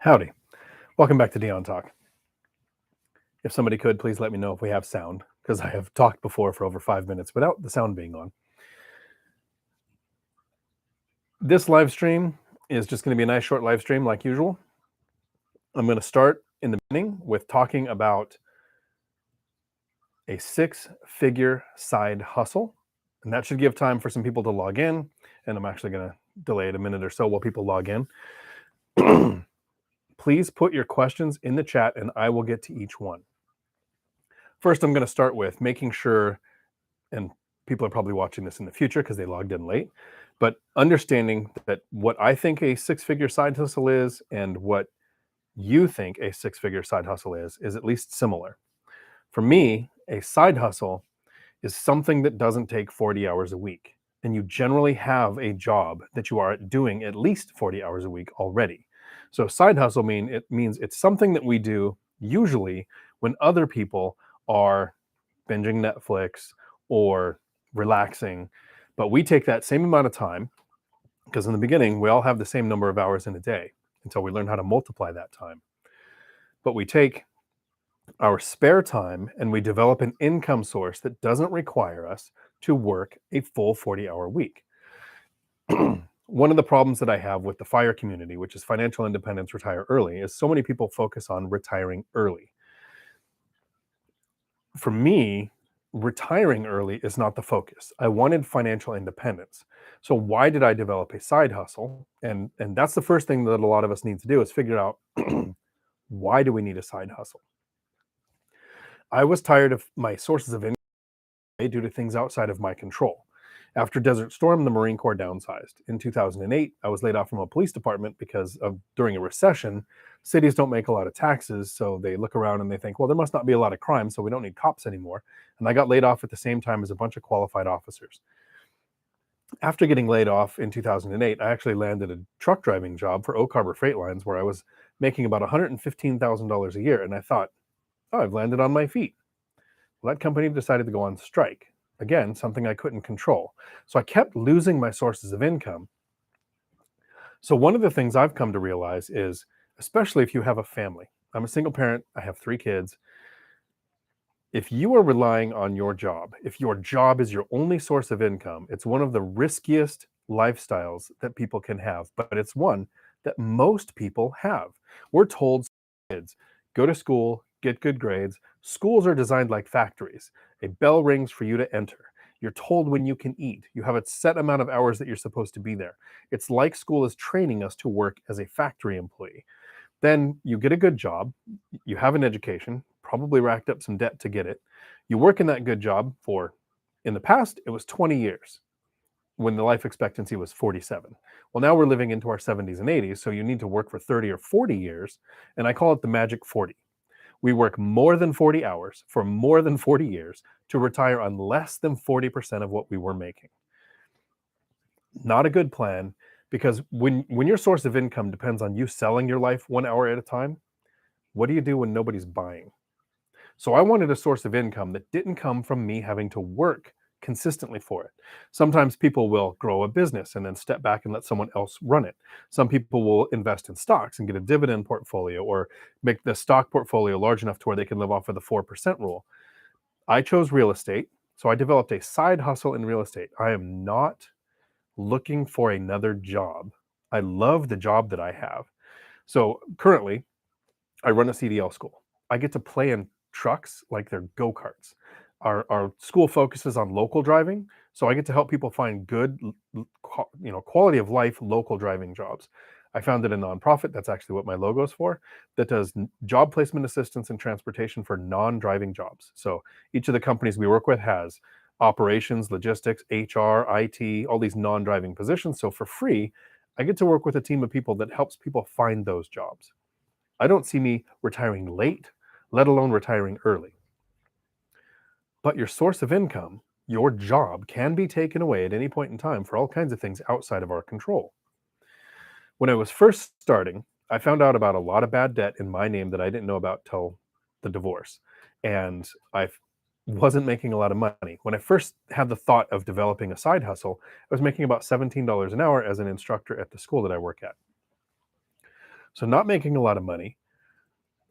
Howdy. Welcome back to Dion Talk. If somebody could, please let me know if we have sound, because I have talked before for over 5 minutes without the sound being on. This live stream is just going to be a nice short live stream like usual. I'm going to start in the beginning with talking about a 6-figure side hustle, and that should give time for some people to log in, and I'm actually going to delay it a minute or so while people log in. Please put your questions in the chat and I will get to each one. First, I'm going to start with making sure, and people are probably watching this in the future because they logged in late, but understanding that what I think a 6-figure side hustle is and what you think a 6-figure side hustle is at least similar. For me, a side hustle is something that doesn't take 40 hours a week, and you generally have a job that you are doing at least 40 hours a week already. So side hustle means it's something that we do usually when other people are binging Netflix or relaxing, but we take that same amount of time, because in the beginning we all have the same number of hours in a day until we learn how to multiply that time. But we take our spare time and we develop an income source that doesn't require us to work a full 40-hour week. One of the problems that I have with the FIRE community, which is Financial Independence Retire Early, is so many people focus on retiring early. For me, retiring early is not the focus. I wanted financial independence. So why did I develop a side hustle? And that's the first thing that a lot of us need to do, is figure out why do we need a side hustle? I was tired of my sources of income due to things outside of my control. After Desert Storm, the Marine Corps downsized. In 2008, I was laid off from a police department because during a recession, cities don't make a lot of taxes, so they look around and they think, well, there must not be a lot of crime, so we don't need cops anymore. And I got laid off at the same time as a bunch of qualified officers. After getting laid off in 2008, I actually landed a truck driving job for Oak Harbor Freight Lines, where I was making about $115,000 a year, and I thought, oh, I've landed on my feet. Well, that company decided to go on strike. Again, something I couldn't control. So I kept losing my sources of income. So one of the things I've come to realize is, especially if you have a family, I'm a single parent, I have 3 kids. If you are relying on your job, if your job is your only source of income, it's one of the riskiest lifestyles that people can have, but it's one that most people have. We're told, kids, go to school, get good grades. Schools are designed like factories. A bell rings for you to enter. You're told when you can eat. You have a set amount of hours that you're supposed to be there. It's like school is training us to work as a factory employee. Then you get a good job, you have an education, probably racked up some debt to get it. You work in that good job for, in the past, it was 20 years when the life expectancy was 47. Well, now we're living into our 70s and 80s, so you need to work for 30 or 40 years, and I call it the magic 40. We work more than 40 hours for more than 40 years to retire on less than 40% of what we were making. Not a good plan, because when your source of income depends on you selling your life 1 hour at a time, what do you do when nobody's buying? So I wanted a source of income that didn't come from me having to work consistently for it. Sometimes people will grow a business and then step back and let someone else run it. Some people will invest in stocks and get a dividend portfolio, or make the stock portfolio large enough to where they can live off of the 4% rule. I chose real estate, so I developed a side hustle in real estate. I am not looking for another job. I love the job that I have. So currently, I run a CDL school. I get to play in trucks like they're go-karts. Our school focuses on local driving, so I get to help people find good, quality of life local driving jobs. I founded a nonprofit, that's actually what my logo is for, that does job placement assistance and transportation for non-driving jobs. So each of the companies we work with has operations, logistics, HR, IT, all these non-driving positions. So for free, I get to work with a team of people that helps people find those jobs. I don't see me retiring late, let alone retiring early. But your source of income, your job, can be taken away at any point in time for all kinds of things outside of our control. When I was first starting, I found out about a lot of bad debt in my name that I didn't know about till the divorce. And I wasn't making a lot of money. When I first had the thought of developing a side hustle, I was making about $17 an hour as an instructor at the school that I work at. So not making a lot of money.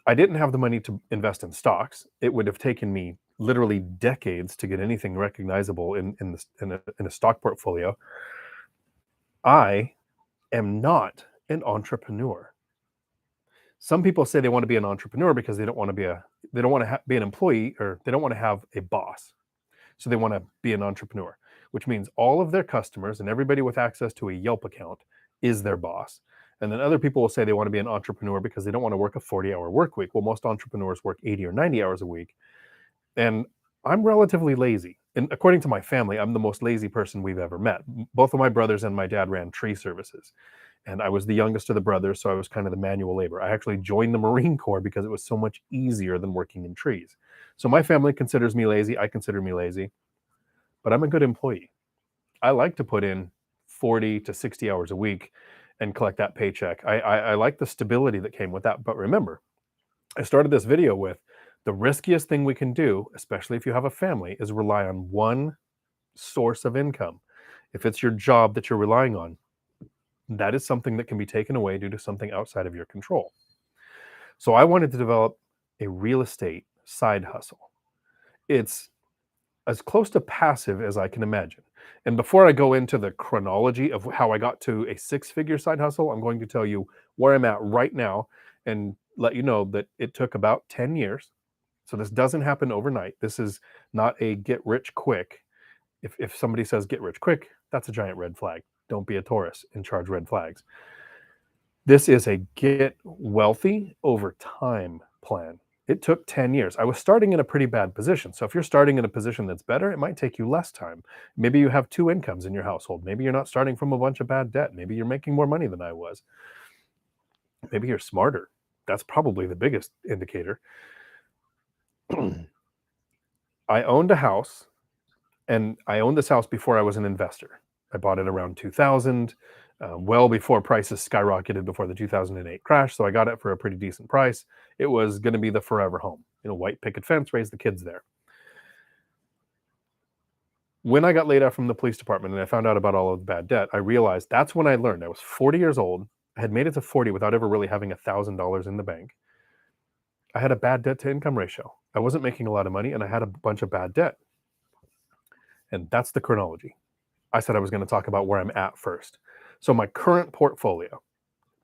I didn't have the money to invest in stocks. It would have taken me literally decades to get anything recognizable in a stock portfolio. I am not an entrepreneur. Some people say they want to be an entrepreneur because they don't want to be an employee, or they don't want to have a boss. So they want to be an entrepreneur, which means all of their customers and everybody with access to a Yelp account is their boss. And then other people will say they want to be an entrepreneur because they don't want to work a 40-hour work week. Well, most entrepreneurs work 80 or 90 hours a week. And I'm relatively lazy. And according to my family, I'm the most lazy person we've ever met. Both of my brothers and my dad ran tree services. And I was the youngest of the brothers, so I was kind of the manual labor. I actually joined the Marine Corps because it was so much easier than working in trees. So my family considers me lazy. I consider me lazy, but I'm a good employee. I like to put in 40 to 60 hours a week and collect that paycheck. I like the stability that came with that. But remember, I started this video with the riskiest thing we can do, especially if you have a family, is rely on one source of income. If it's your job that you're relying on, that is something that can be taken away due to something outside of your control. So I wanted to develop a real estate side hustle. It's as close to passive as I can imagine. And before I go into the chronology of how I got to a six-figure side hustle, I'm going to tell you where I'm at right now and let you know that it took about 10 years. So this doesn't happen overnight. This is not a get rich quick. If somebody says get rich quick, that's a giant red flag. Don't be a Taurus and charge red flags. This is a get wealthy over time plan. It took 10 years. I was starting in a pretty bad position. So if you're starting in a position that's better, it might take you less time. Maybe you have two incomes in your household. Maybe you're not starting from a bunch of bad debt. Maybe you're making more money than I was. Maybe you're smarter. That's probably the biggest indicator. I owned a house, and I owned this house before I was an investor. I bought it around 2000, well before prices skyrocketed before the 2008 crash. So I got it for a pretty decent price. It was going to be the forever home. White picket fence, raise the kids there. When I got laid off from the police department and I found out about all of the bad debt, I realized that's when I learned. I was 40 years old. I had made it to 40 without ever really having $1,000 in the bank. I had a bad debt to income ratio. I wasn't making a lot of money and I had a bunch of bad debt. And that's the chronology. I said I was going to talk about where I'm at first. So my current portfolio,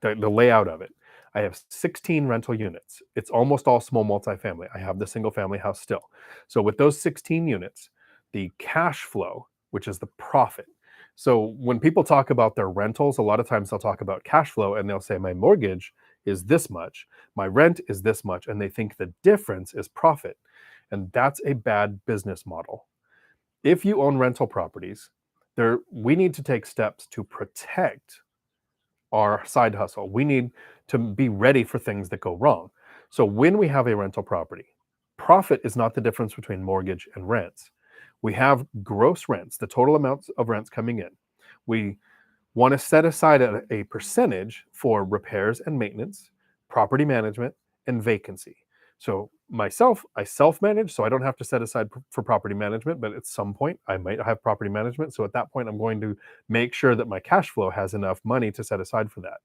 the layout of it, I have 16 rental units. It's almost all small multifamily. I have the single family house still. So with those 16 units, the cash flow, which is the profit. So when people talk about their rentals, a lot of times they'll talk about cash flow and they'll say my mortgage is this much, my rent is this much, and they think the difference is profit. And that's a bad business model. If you own rental properties, we need to take steps to protect our side hustle. We need to be ready for things that go wrong. So when we have a rental property, profit is not the difference between mortgage and rents. We have gross rents, the total amounts of rents coming in. We want to set aside a percentage for repairs and maintenance, property management, and vacancy. So myself, I self-manage, so I don't have to set aside for property management, but at some point I might have property management. So at that point, I'm going to make sure that my cash flow has enough money to set aside for that.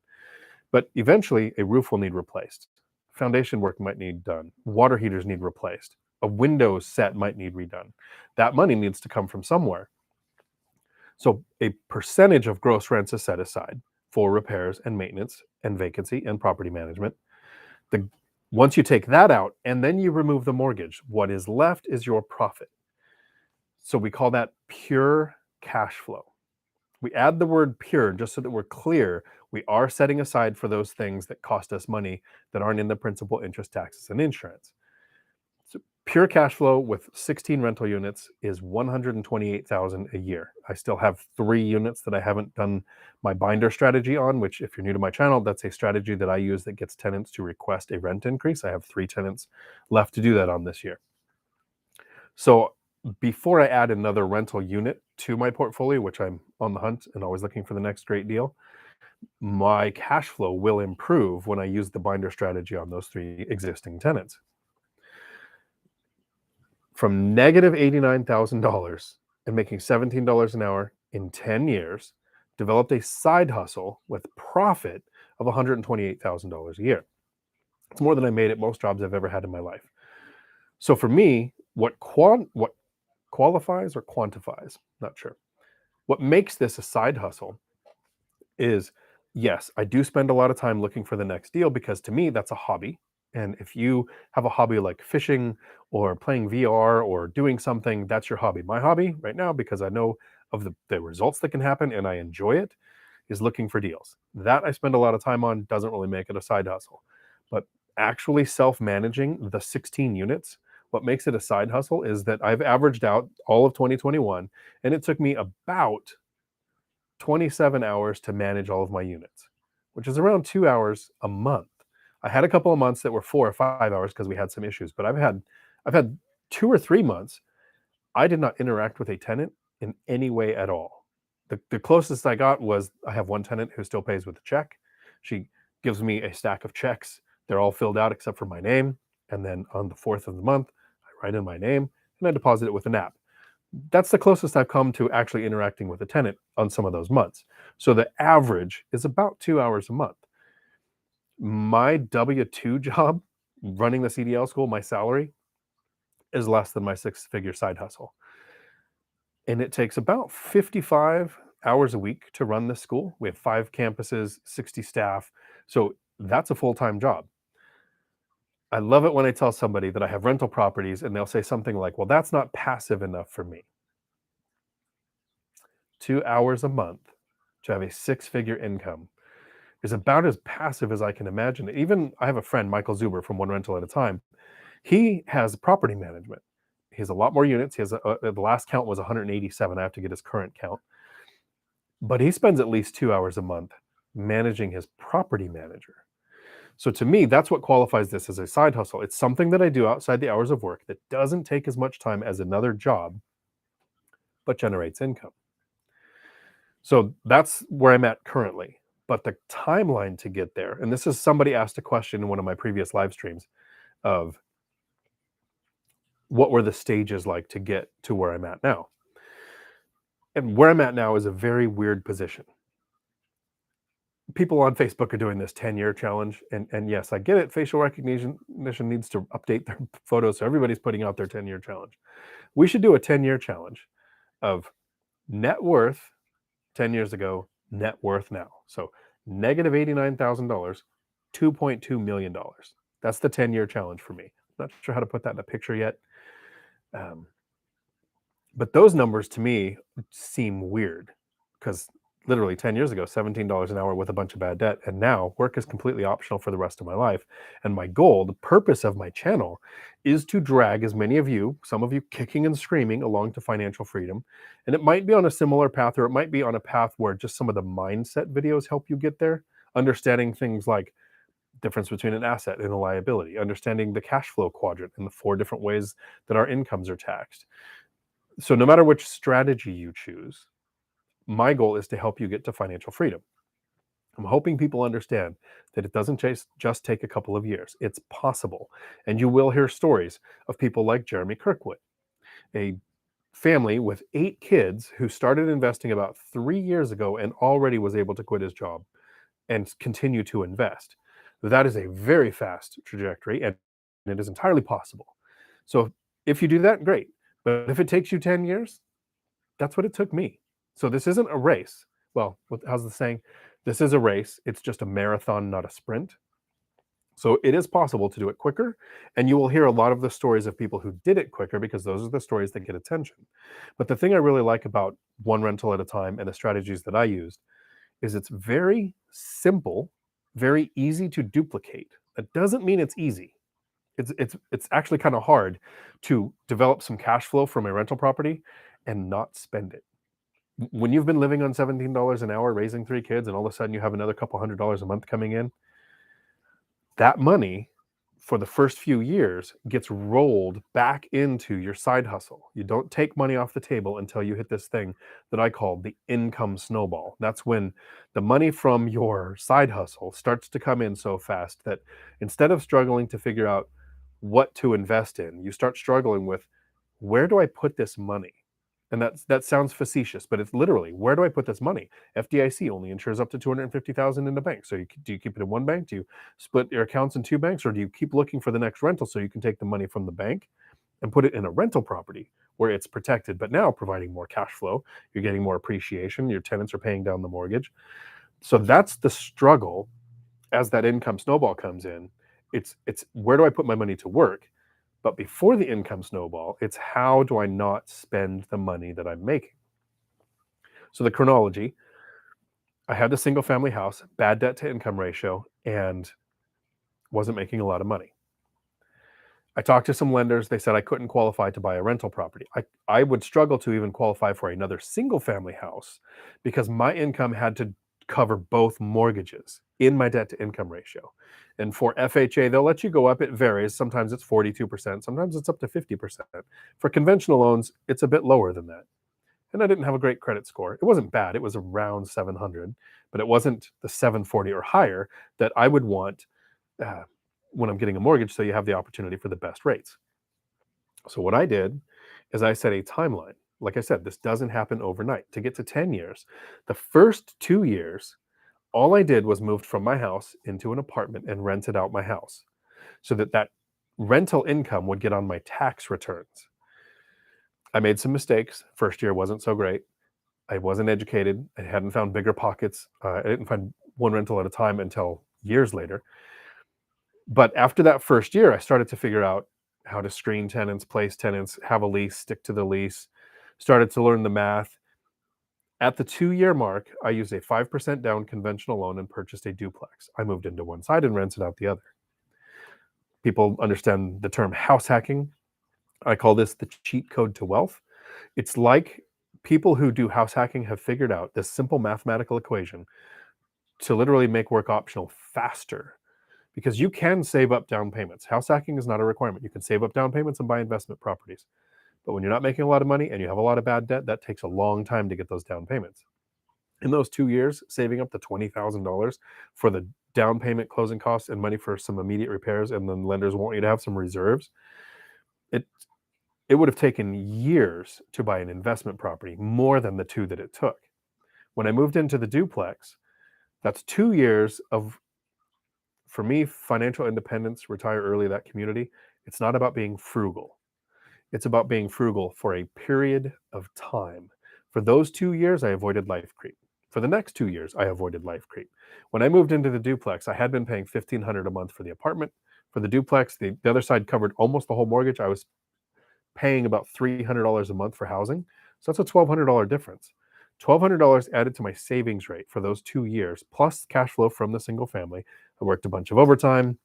But eventually a roof will need replaced. Foundation work might need done. Water heaters need replaced. A Windows set might need redone. That money needs to come from somewhere. So a percentage of gross rents is set aside for repairs and maintenance and vacancy and property management. Once you take that out and then you remove the mortgage, what is left is your profit. So we call that pure cash flow. We add the word pure just so that we're clear. We are setting aside for those things that cost us money that aren't in the principal, interest, taxes, and insurance. So pure cash flow with 16 rental units is $128,000 a year. I still have 3 units that I haven't done my binder strategy on, which if you're new to my channel, that's a strategy that I use that gets tenants to request a rent increase. I have 3 tenants left to do that on this year. So before I add another rental unit to my portfolio, which I'm on the hunt and always looking for the next great deal, my cash flow will improve when I use the binder strategy on those 3 existing tenants. From negative $89,000 and making $17 an hour in 10 years, developed a side hustle with profit of $128,000 a year. It's more than I made at most jobs I've ever had in my life. So for me, what qualifies or quantifies, not sure, what makes this a side hustle is, yes, I do spend a lot of time looking for the next deal because to me that's a hobby. And if you have a hobby like fishing or playing VR or doing something, that's your hobby. My hobby right now, because I know of the results that can happen and I enjoy it, is looking for deals. That I spend a lot of time on, doesn't really make it a side hustle. But actually self-managing the 16 units, what makes it a side hustle is that I've averaged out all of 2021, and it took me about 27 hours to manage all of my units, which is around 2 hours a month. I had a couple of months that were 4 or 5 hours because we had some issues, but I've had 2 or 3 months I did not interact with a tenant in any way at all. The closest I got was I have one tenant who still pays with a check. She gives me a stack of checks. They're all filled out except for my name, and then on the 4th of the month, I write in my name and I deposit it with an app. That's the closest I've come to actually interacting with a tenant on some of those months. So the average is about 2 hours a month. My W-2 job running the CDL school, my salary is less than my six-figure side hustle. And it takes about 55 hours a week to run this school. We have 5 campuses, 60 staff. So that's a full-time job. I love it when I tell somebody that I have rental properties and they'll say something like, well, that's not passive enough for me. 2 hours a month to have a six-figure income is about as passive as I can imagine. Even I have a friend, Michael Zuber from One Rental at a Time. He has property management. He has a lot more units. He has the last count was 187. I have to get his current count. But he spends at least 2 hours a month managing his property manager. So to me, that's what qualifies this as a side hustle. It's something that I do outside the hours of work that doesn't take as much time as another job, but generates income. So that's where I'm at currently. But the timeline to get there, and this is somebody asked a question in one of my previous live streams of what were the stages like to get to where I'm at now. And where I'm at now is a very weird position. People on Facebook are doing this 10-year challenge. And yes, I get it. Facial recognition needs to update their photos. So everybody's putting out their 10-year challenge. We should do a 10-year challenge of net worth 10 years ago, net worth now. So negative $89,000, $2.2 million. That's the 10-year challenge for me. Not sure how to put that in a picture yet. But those numbers to me seem weird because literally 10 years ago, $17 an hour with a bunch of bad debt. And now work is completely optional for the rest of my life. And my goal, the purpose of my channel is to drag as many of you, some of you kicking and screaming along to financial freedom. And it might be on a similar path, or it might be on a path where just some of the mindset videos help you get there. Understanding things like difference between an asset and a liability, understanding the cash flow quadrant and the 4 different ways that our incomes are taxed. So no matter which strategy you choose, my goal is to help you get to financial freedom. I'm hoping people understand that it doesn't just take a couple of years. It's possible. And you will hear stories of people like Jeremy Kirkwood, a family with 8 kids who started investing about 3 years ago and already was able to quit his job and continue to invest. That is a very fast trajectory, and it is entirely possible. So if you do that, great. But if it takes you 10 years, that's what it took me. So this isn't a race. Well, how's the saying? This is a race. It's just a marathon, not a sprint. So it is possible to do it quicker. And you will hear a lot of the stories of people who did it quicker because those are the stories that get attention. But the thing I really like about One Rental at a Time and the strategies that I used is it's very simple, very easy to duplicate. That doesn't mean it's easy. It's actually kind of hard to develop some cash flow from a rental property and not spend it. When you've been living on $17 an hour, raising 3 kids, and all of a sudden you have another couple $100s a month coming in, that money for the first few years gets rolled back into your side hustle. You don't take money off the table until you hit this thing that I call the income snowball. That's when the money from your side hustle starts to come in so fast that instead of struggling to figure out what to invest in, you start struggling with, where do I put this money? And that sounds facetious, but it's literally, where do I put this money? FDIC only insures up to 250,000 in the bank. So do you keep it in one bank? Do you split your accounts in two banks, or do you keep looking for the next rental so you can take the money from the bank and put it in a rental property where it's protected, but now providing more cash flow? You're getting more appreciation. Your tenants are paying down the mortgage. So that's the struggle as that income snowball comes in. It's where do I put my money to work? But before the income snowball, it's how do I not spend the money that I'm making? So the chronology, I had the single family house, bad debt to income ratio, and wasn't making a lot of money. I talked to some lenders. They said I couldn't qualify to buy a rental property. I would struggle to even qualify for another single family house because my income had to cover both mortgages in my debt to income ratio. And for FHA, they'll let you go up. It varies. Sometimes it's 42%, sometimes it's up to 50%. For conventional loans, it's a bit lower than that. And I didn't have a great credit score. It wasn't bad. It was around 700, but it wasn't the 740 or higher that I would want uh, when I'm getting a mortgage, so you have the opportunity for the best rates. So what I did is I set a timeline. Like I said, this doesn't happen overnight. To get to 10 years, the first 2 years, all I did was moved from my house into an apartment and rented out my house so that rental income would get on my tax returns. I made some mistakes. First year wasn't so great. I wasn't educated. I hadn't found BiggerPockets. I didn't find one rental at a time until years later. But after that first year, I started to figure out how to screen tenants, place tenants, have a lease, stick to the lease, started to learn the math. At the 2-year mark, I used a 5% down conventional loan and purchased a duplex. I moved into one side and rented out the other. People understand the term house hacking. I call this the cheat code to wealth. It's like people who do house hacking have figured out this simple mathematical equation to literally make work optional faster, because you can save up down payments. House hacking is not a requirement. You can save up down payments and buy investment properties. But when you're not making a lot of money and you have a lot of bad debt, that takes a long time to get those down payments. In those 2 years, saving up to $20,000 for the down payment, closing costs, and money for some immediate repairs, and then lenders want you to have some reserves, it would have taken years to buy an investment property, more than the 2 that it took. When I moved into the duplex, that's 2 years of, for me, financial independence, retire early, that community. It's not about being frugal. It's about being frugal for a period of time. For those 2 years, I avoided life creep. For the next 2 years, I avoided life creep. When I moved into the duplex, I had been paying $1,500 a month for the apartment. For the duplex, the other side covered almost the whole mortgage. I was paying about $300 a month for housing. So that's a $1,200 difference. $1,200 added to my savings rate for those 2 years, plus cash flow from the single family. I worked a bunch of overtime.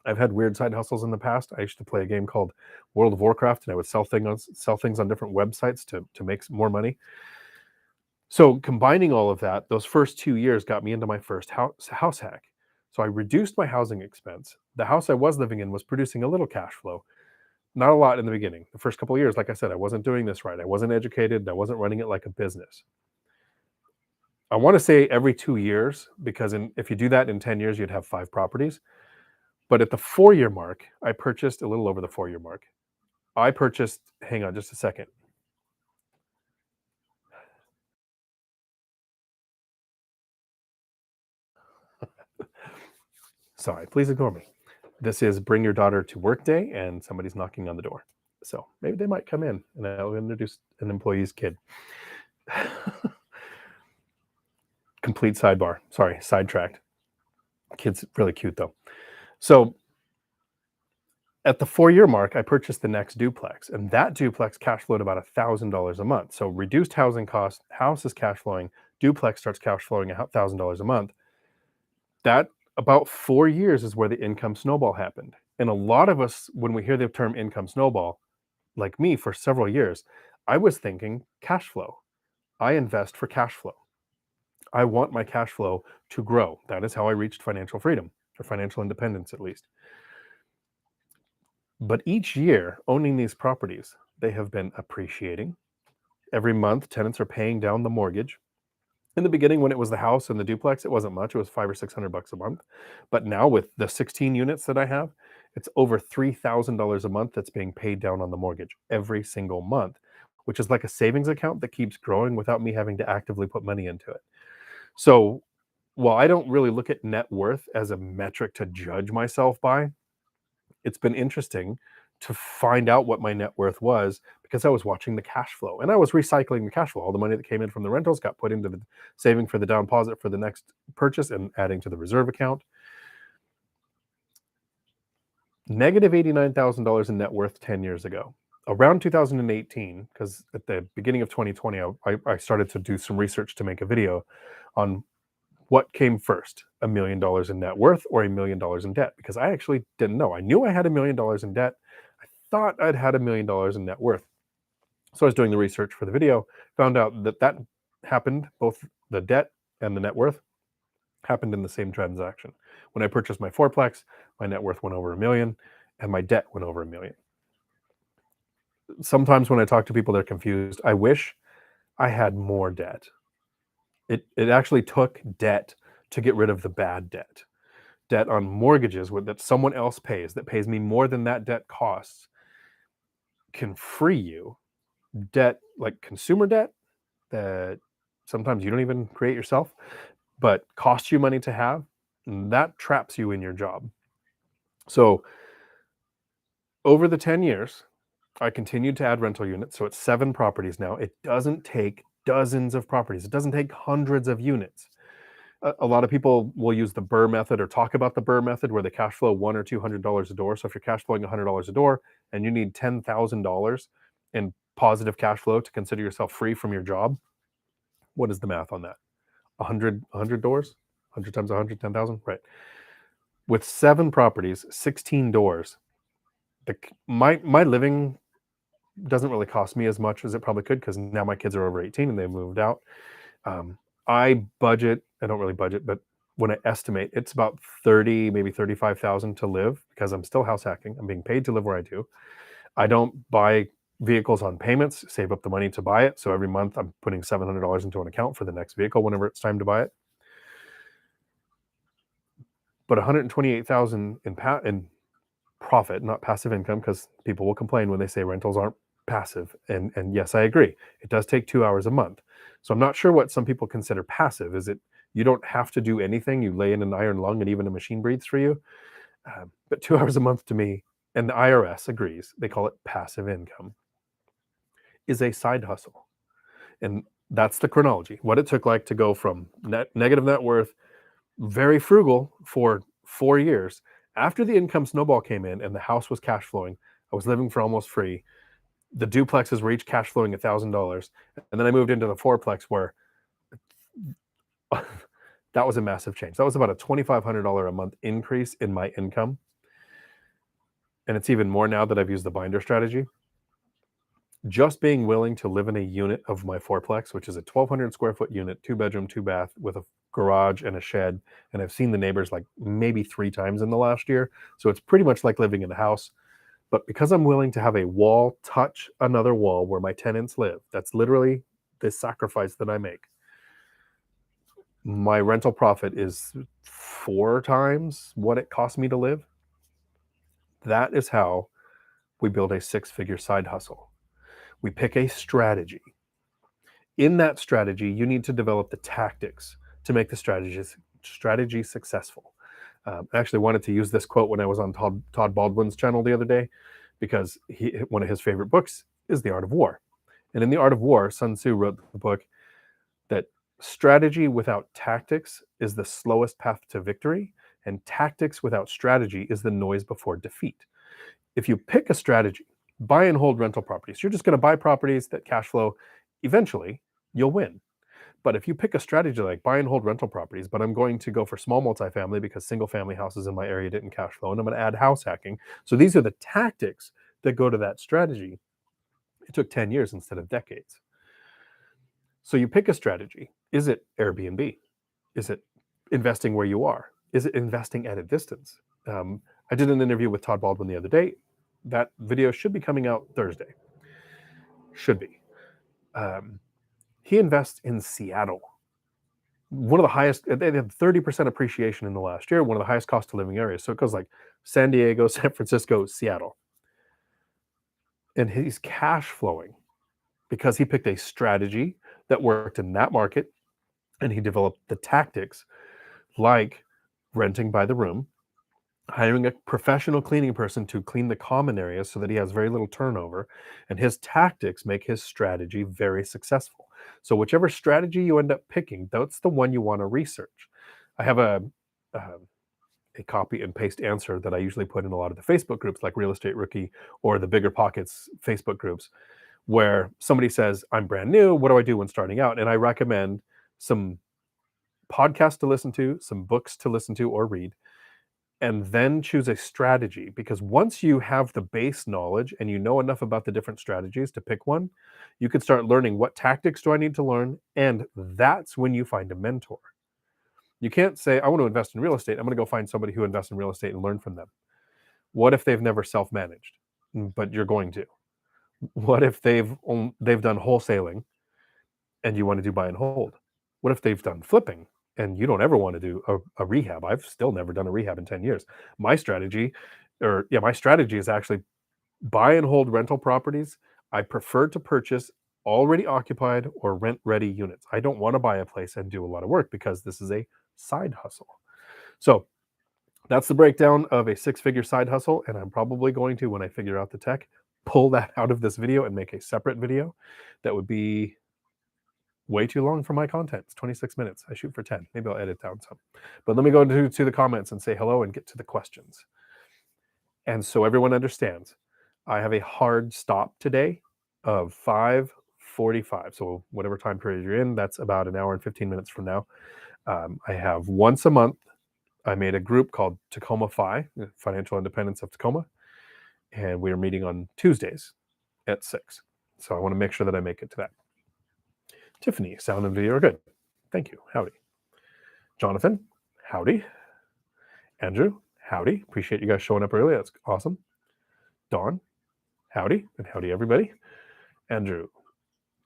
I've had weird side hustles in the past. I used to play a game called World of Warcraft, and I would sell things on different websites to make more money. So combining all of that, those first 2 years got me into my first house hack. So I reduced my housing expense. The house I was living in was producing a little cash flow, not a lot in the beginning. The first couple of years, like I said, I wasn't doing this right. I wasn't educated. I wasn't running it like a business. I want to say every 2 years, because if you do that in 10 years, you'd have 5 properties. But at the 4-year mark, I purchased a little over the 4-year mark. Hang on just a second. Sorry, please ignore me. This is Bring Your Daughter to Work Day, and somebody's knocking on the door. So maybe they might come in and I'll introduce an employee's kid. Complete sidebar. Sorry, sidetracked. Kid's really cute though. So at the 4-year mark, I purchased the next duplex, and that duplex cash flowed about $1,000 a month. So reduced housing costs, house is cash flowing, duplex starts cash flowing $1,000 a month. That about 4 years is where the income snowball happened. And a lot of us, when we hear the term income snowball, like me for several years, I was thinking cash flow. I invest for cash flow. I want my cash flow to grow. That is how I reached financial freedom, or financial independence at least. But each year, owning these properties, they have been appreciating. Every month, tenants are paying down the mortgage. In the beginning, when it was the house and the duplex, it wasn't much. It was $500 or $600 a month. But now with the 16 units that I have, it's over $3,000 a month that's being paid down on the mortgage every single month. which is like a savings account that keeps growing without me having to actively put money into it. So while I don't really look at net worth as a metric to judge myself by, it's been interesting to find out what my net worth was because I was watching the cash flow and I was recycling the cash flow. All the money that came in from the rentals got put into the saving for the down deposit for the next purchase and adding to the reserve account. Negative $89,000 in net worth 10 years ago. Around 2018, because at the beginning of 2020, I started to do some research to make a video on what came first, $1 million in net worth or $1 million in debt, because I actually didn't know. I knew I had $1 million in debt. I thought I'd had $1 million in net worth. So I was doing the research for the video, found out that that happened, both the debt and the net worth happened in the same transaction. When I purchased my fourplex, my net worth went over $1 million and my debt went over $1 million. Sometimes when I talk to people, they're confused. I wish I had more debt. It actually took debt to get rid of the bad debt. Debt on mortgages that someone else pays, that pays me more than that debt costs, can free you. Debt, like consumer debt, that sometimes you don't even create yourself, but costs you money to have, that traps you in your job. So over the 10 years, I continued to add rental units. So it's 7 properties now. It doesn't take dozens of properties. It doesn't take hundreds of units. A lot of people will use the BRRRR method or talk about the BRRRR method where they cash flow $100 or $200 a door. So if you're cash flowing $100 a door and you need $10,000 in positive cash flow to consider yourself free from your job, what is the math on that? 100 doors? 100 times 100, 10,000? Right. With 7 properties, 16 doors, my living doesn't really cost me as much as it probably could because now my kids are over 18 and they moved out. I don't really budget, but when I estimate, it's about 30, maybe 35,000 to live because I'm still house hacking. I'm being paid to live where I do. I don't buy vehicles on payments, save up the money to buy it. So every month I'm putting $700 into an account for the next vehicle whenever it's time to buy it. But 128,000 in profit, not passive income, because people will complain when they say rentals aren't passive. And yes, I agree. It does take 2 hours a month. So I'm not sure what some people consider passive. Is it you don't have to do anything? You lay in an iron lung and even a machine breathes for you? But 2 hours a month to me, and the IRS agrees, they call it passive income, is a side hustle. And that's the chronology. What it took like to go from negative net worth, very frugal for 4 years. After the income snowball came in and the house was cash flowing, I was living for almost free. The duplexes were each cash flowing $1,000. And then I moved into the fourplex where that was a massive change. That was about a $2,500 a month increase in my income. And it's even more now that I've used the binder strategy. Just being willing to live in a unit of my fourplex, which is a 1,200 square foot unit, 2 bedroom, 2 bath with a garage and a shed. And I've seen the neighbors like maybe 3 times in the last year. So it's pretty much like living in a house. But because I'm willing to have a wall touch another wall where my tenants live, that's literally the sacrifice that I make. My rental profit is 4 times what it cost me to live. That is how we build a 6-figure side hustle. We pick a strategy. In that strategy, you need to develop the tactics to make the strategy successful. I actually wanted to use this quote when I was on Todd Baldwin's channel the other day, because one of his favorite books is The Art of War. And in The Art of War, Sun Tzu wrote the book that strategy without tactics is the slowest path to victory, and tactics without strategy is the noise before defeat. If you pick a strategy, buy and hold rental properties, you're just going to buy properties that cash flow, eventually you'll win. But if you pick a strategy like buy and hold rental properties, but I'm going to go for small multifamily because single family houses in my area didn't cash flow, and I'm going to add house hacking. So these are the tactics that go to that strategy. It took 10 years instead of decades. So you pick a strategy. Is it Airbnb? Is it investing where you are? Is it investing at a distance? I did an interview with Todd Baldwin the other day. That video should be coming out Thursday. Should be. He invests in Seattle. One of the highest, they had 30% appreciation in the last year, one of the highest cost of living areas. So it goes like San Diego, San Francisco, Seattle. And he's cash flowing because he picked a strategy that worked in that market, and he developed the tactics like renting by the room, hiring a professional cleaning person to clean the common areas so that he has very little turnover, and his tactics make his strategy very successful. So whichever strategy you end up picking, that's the one you want to research. I have um, a copy and paste answer that I usually put in a lot of the Facebook groups like Real Estate Rookie or the BiggerPockets Facebook groups, where somebody says, I'm brand new, what do I do when starting out? And I recommend some podcasts to listen to, some books to listen to or read, and then choose a strategy. Because once you have the base knowledge and you know enough about the different strategies to pick one, you can start learning what tactics do I need to learn. And that's when you find a mentor. You can't say, I want to invest in real estate. I'm going to go find somebody who invests in real estate and learn from them. What if they've never self-managed? But you're going to. What if they've done wholesaling and you want to do buy and hold? What if they've done flipping and you don't ever want to do a rehab? I've still never done a rehab in 10 years. My strategy, my strategy is actually buy and hold rental properties. I prefer to purchase already occupied or rent ready units. I don't want to buy a place and do a lot of work because this is a side hustle. So that's the breakdown of a six-figure side hustle. And I'm probably going to, when I figure out the tech, pull that out of this video and make a separate video that would be way too long for my content. It's 26 minutes. I shoot for 10. Maybe I'll edit down some. But let me go to the comments and say hello and get to the questions. And so everyone understands, I have a hard stop today of 5:45. So whatever time period you're in, that's about an hour and 15 minutes from now. I have once a month, I made a group called Tacoma Fi, Financial Independence of Tacoma. And we are meeting on Tuesdays at 6. So I want to make sure that I make it to that. Tiffany, sound and video are good. Thank you. Howdy. Jonathan, howdy. Andrew, howdy. Appreciate you guys showing up early. That's awesome. Dawn, howdy. And howdy, everybody. Andrew,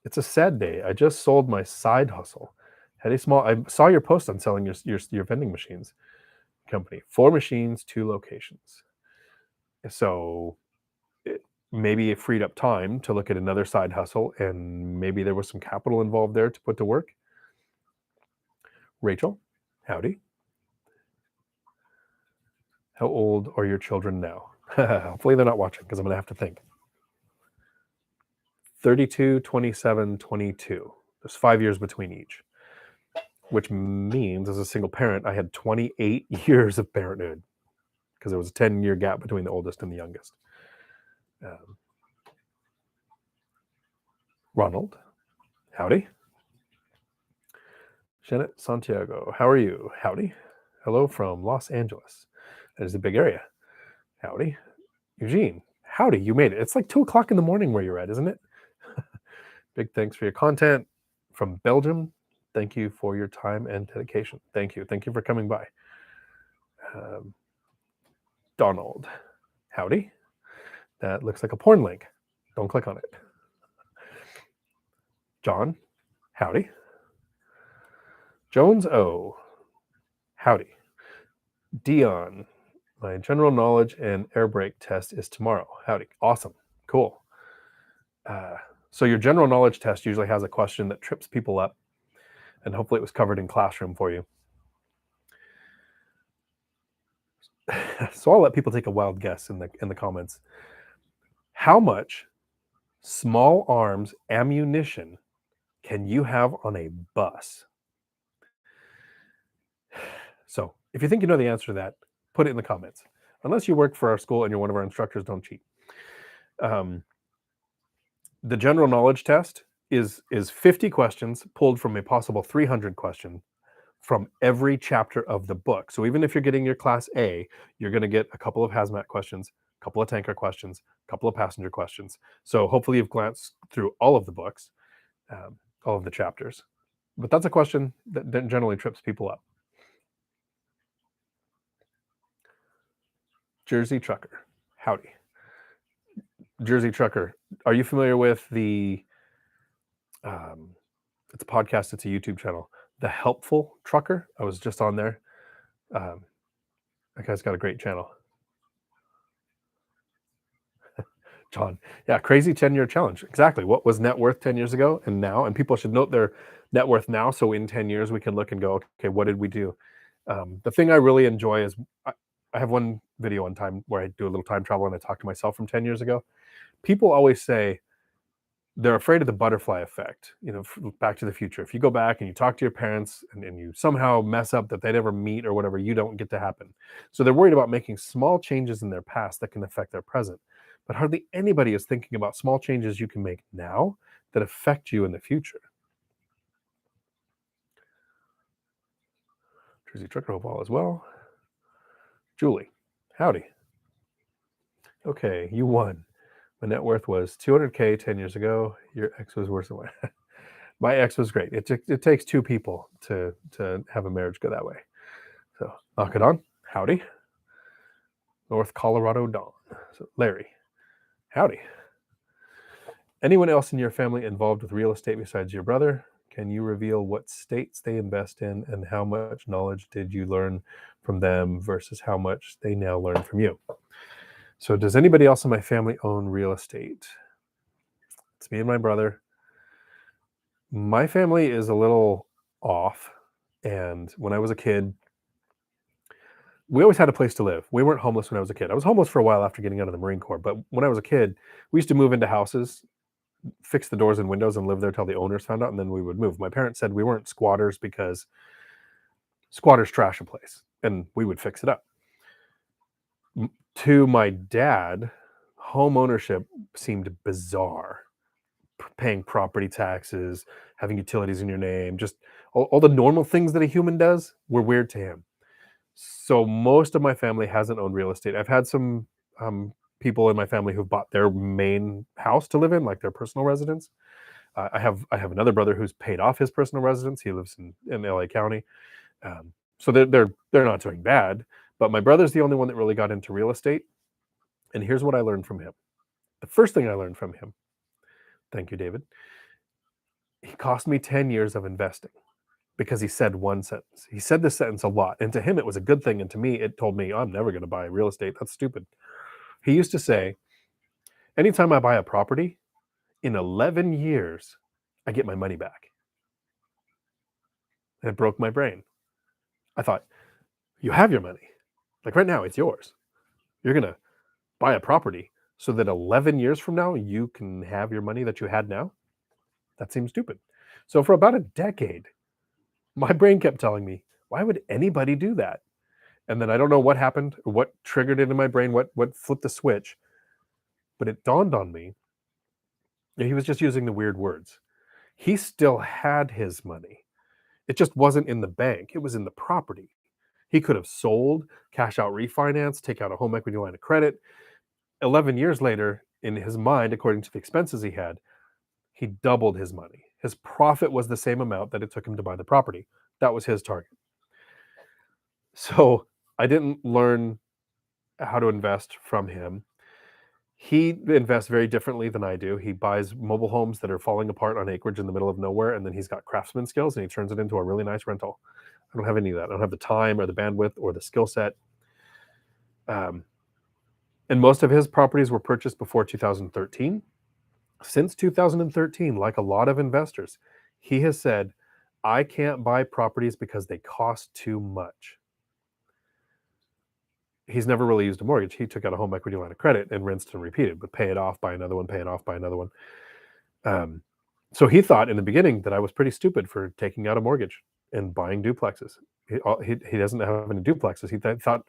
it's a sad day. I just sold my side hustle. I saw your post on selling your vending machines company. 4 machines, 2 locations. So maybe it freed up time to look at another side hustle, and maybe there was some capital involved there to put to work. Rachel, howdy. How old are your children now? Hopefully they're not watching because I'm going to have to think. 32, 27, 22. There's 5 years between each, which means as a single parent, I had 28 years of parenthood because there was a 10-year gap between the oldest and the youngest. Ronald, howdy. Janet Santiago, how are you? Howdy. Hello from Los Angeles. That is a big area. Howdy. Eugene, howdy. You made it. It's like 2 o'clock in the morning where you're at, isn't it? Big thanks for your content. From Belgium, thank you for your time and dedication. Thank you. Thank you for coming by. Donald, howdy. That looks like a porn link. Don't click on it. John, howdy. Jones O, howdy. Dion, my general knowledge and air brake test is tomorrow. Howdy. Awesome. Cool. So your general knowledge test usually has a question that trips people up, and hopefully it was covered in classroom for you. So I'll let people take a wild guess in the comments. How much small arms ammunition can you have on a bus? So if you think you know the answer to that, put it in the comments. Unless you work for our school and you're one of our instructors, don't cheat. The general knowledge test is 50 questions pulled from a possible 300 question from every chapter of the book. So even if you're getting your class A, you're going to get a couple of hazmat questions, a couple of tanker questions, a couple of passenger questions. So hopefully you've glanced through all of the books, all of the chapters. But that's a question that generally trips people up. Jersey Trucker, howdy. Jersey Trucker, are you familiar with the, it's a podcast, it's a YouTube channel, The Helpful Trucker? I was just on there. That guy's got a great channel. John. Yeah, crazy 10-year challenge. Exactly. What was net worth 10 years ago and now? And people should note their net worth now. So in 10 years, we can look and go, okay, what did we do? The thing I really enjoy is I have one video on time where I do a little time travel and I talk to myself from 10 years ago. People always say they're afraid of the butterfly effect, Back to the Future. If you go back and you talk to your parents and you somehow mess up that they never meet or whatever, you don't get to happen. So they're worried about making small changes in their past that can affect their present. But hardly anybody is thinking about small changes you can make now that affect you in the future. Jersey Trucker Hope all as well. Julie, howdy. Okay, you won. My net worth was 200K 10 years ago. Your ex was worse than mine. My ex was great. It takes two people to have a marriage go that way. So knock it on. Howdy. North Colorado Dawn. So Larry, howdy. Anyone else in your family involved with real estate besides your brother? Can you reveal what states they invest in and how much knowledge did you learn from them versus how much they now learn from you? So does anybody else in my family own real estate? It's me and my brother. My family is a little off. And when I was a kid, we always had a place to live. We weren't homeless when I was a kid. I was homeless for a while after getting out of the Marine Corps. But when I was a kid, we used to move into houses, fix the doors and windows, and live there till the owners found out, and then we would move. My parents said we weren't squatters because squatters trash a place, and we would fix it up. To my dad, home ownership seemed bizarre. Paying property taxes, having utilities in your name, just all the normal things that a human does were weird to him. So most of my family hasn't owned real estate. I've had some people in my family who've bought their main house to live in, like their personal residence. I have another brother who's paid off his personal residence. He lives in LA County, so they're not doing bad. But my brother's the only one that really got into real estate. And here's what I learned from him. The first thing I learned from him. Thank you, David. He cost me 10 years of investing because he said one sentence. He said this sentence a lot. And to him, it was a good thing. And to me, it told me, I'm never going to buy real estate. That's stupid. He used to say, anytime I buy a property, in 11 years, I get my money back. And it broke my brain. I thought, you have your money. Like right now, it's yours. You're going to buy a property so that 11 years from now, you can have your money that you had now? That seems stupid. So for about a decade, my brain kept telling me, why would anybody do that? And then I don't know what happened, or what triggered it in my brain, what flipped the switch, but it dawned on me. He was just using the weird words. He still had his money. It just wasn't in the bank. It was in the property. He could have sold, cash out refinance, take out a home equity line of credit. 11 years later, in his mind, according to the expenses he doubled his money. His profit was the same amount that it took him to buy the property. That was his target. So I didn't learn how to invest from him. He invests very differently than I do. He buys mobile homes that are falling apart on acreage in the middle of nowhere, and then he's got craftsman skills, and he turns it into a really nice rental. I don't have any of that. I don't have the time or the bandwidth or the skill set. And most of his properties were purchased before 2013. Since 2013, like a lot of investors, he has said, I can't buy properties because they cost too much. He's never really used a mortgage. He took out a home equity line of credit and rinsed and repeated, but pay it off, buy another one, pay it off, buy another one. So he thought in the beginning that I was pretty stupid for taking out a mortgage and buying duplexes. He doesn't have any duplexes. He thought,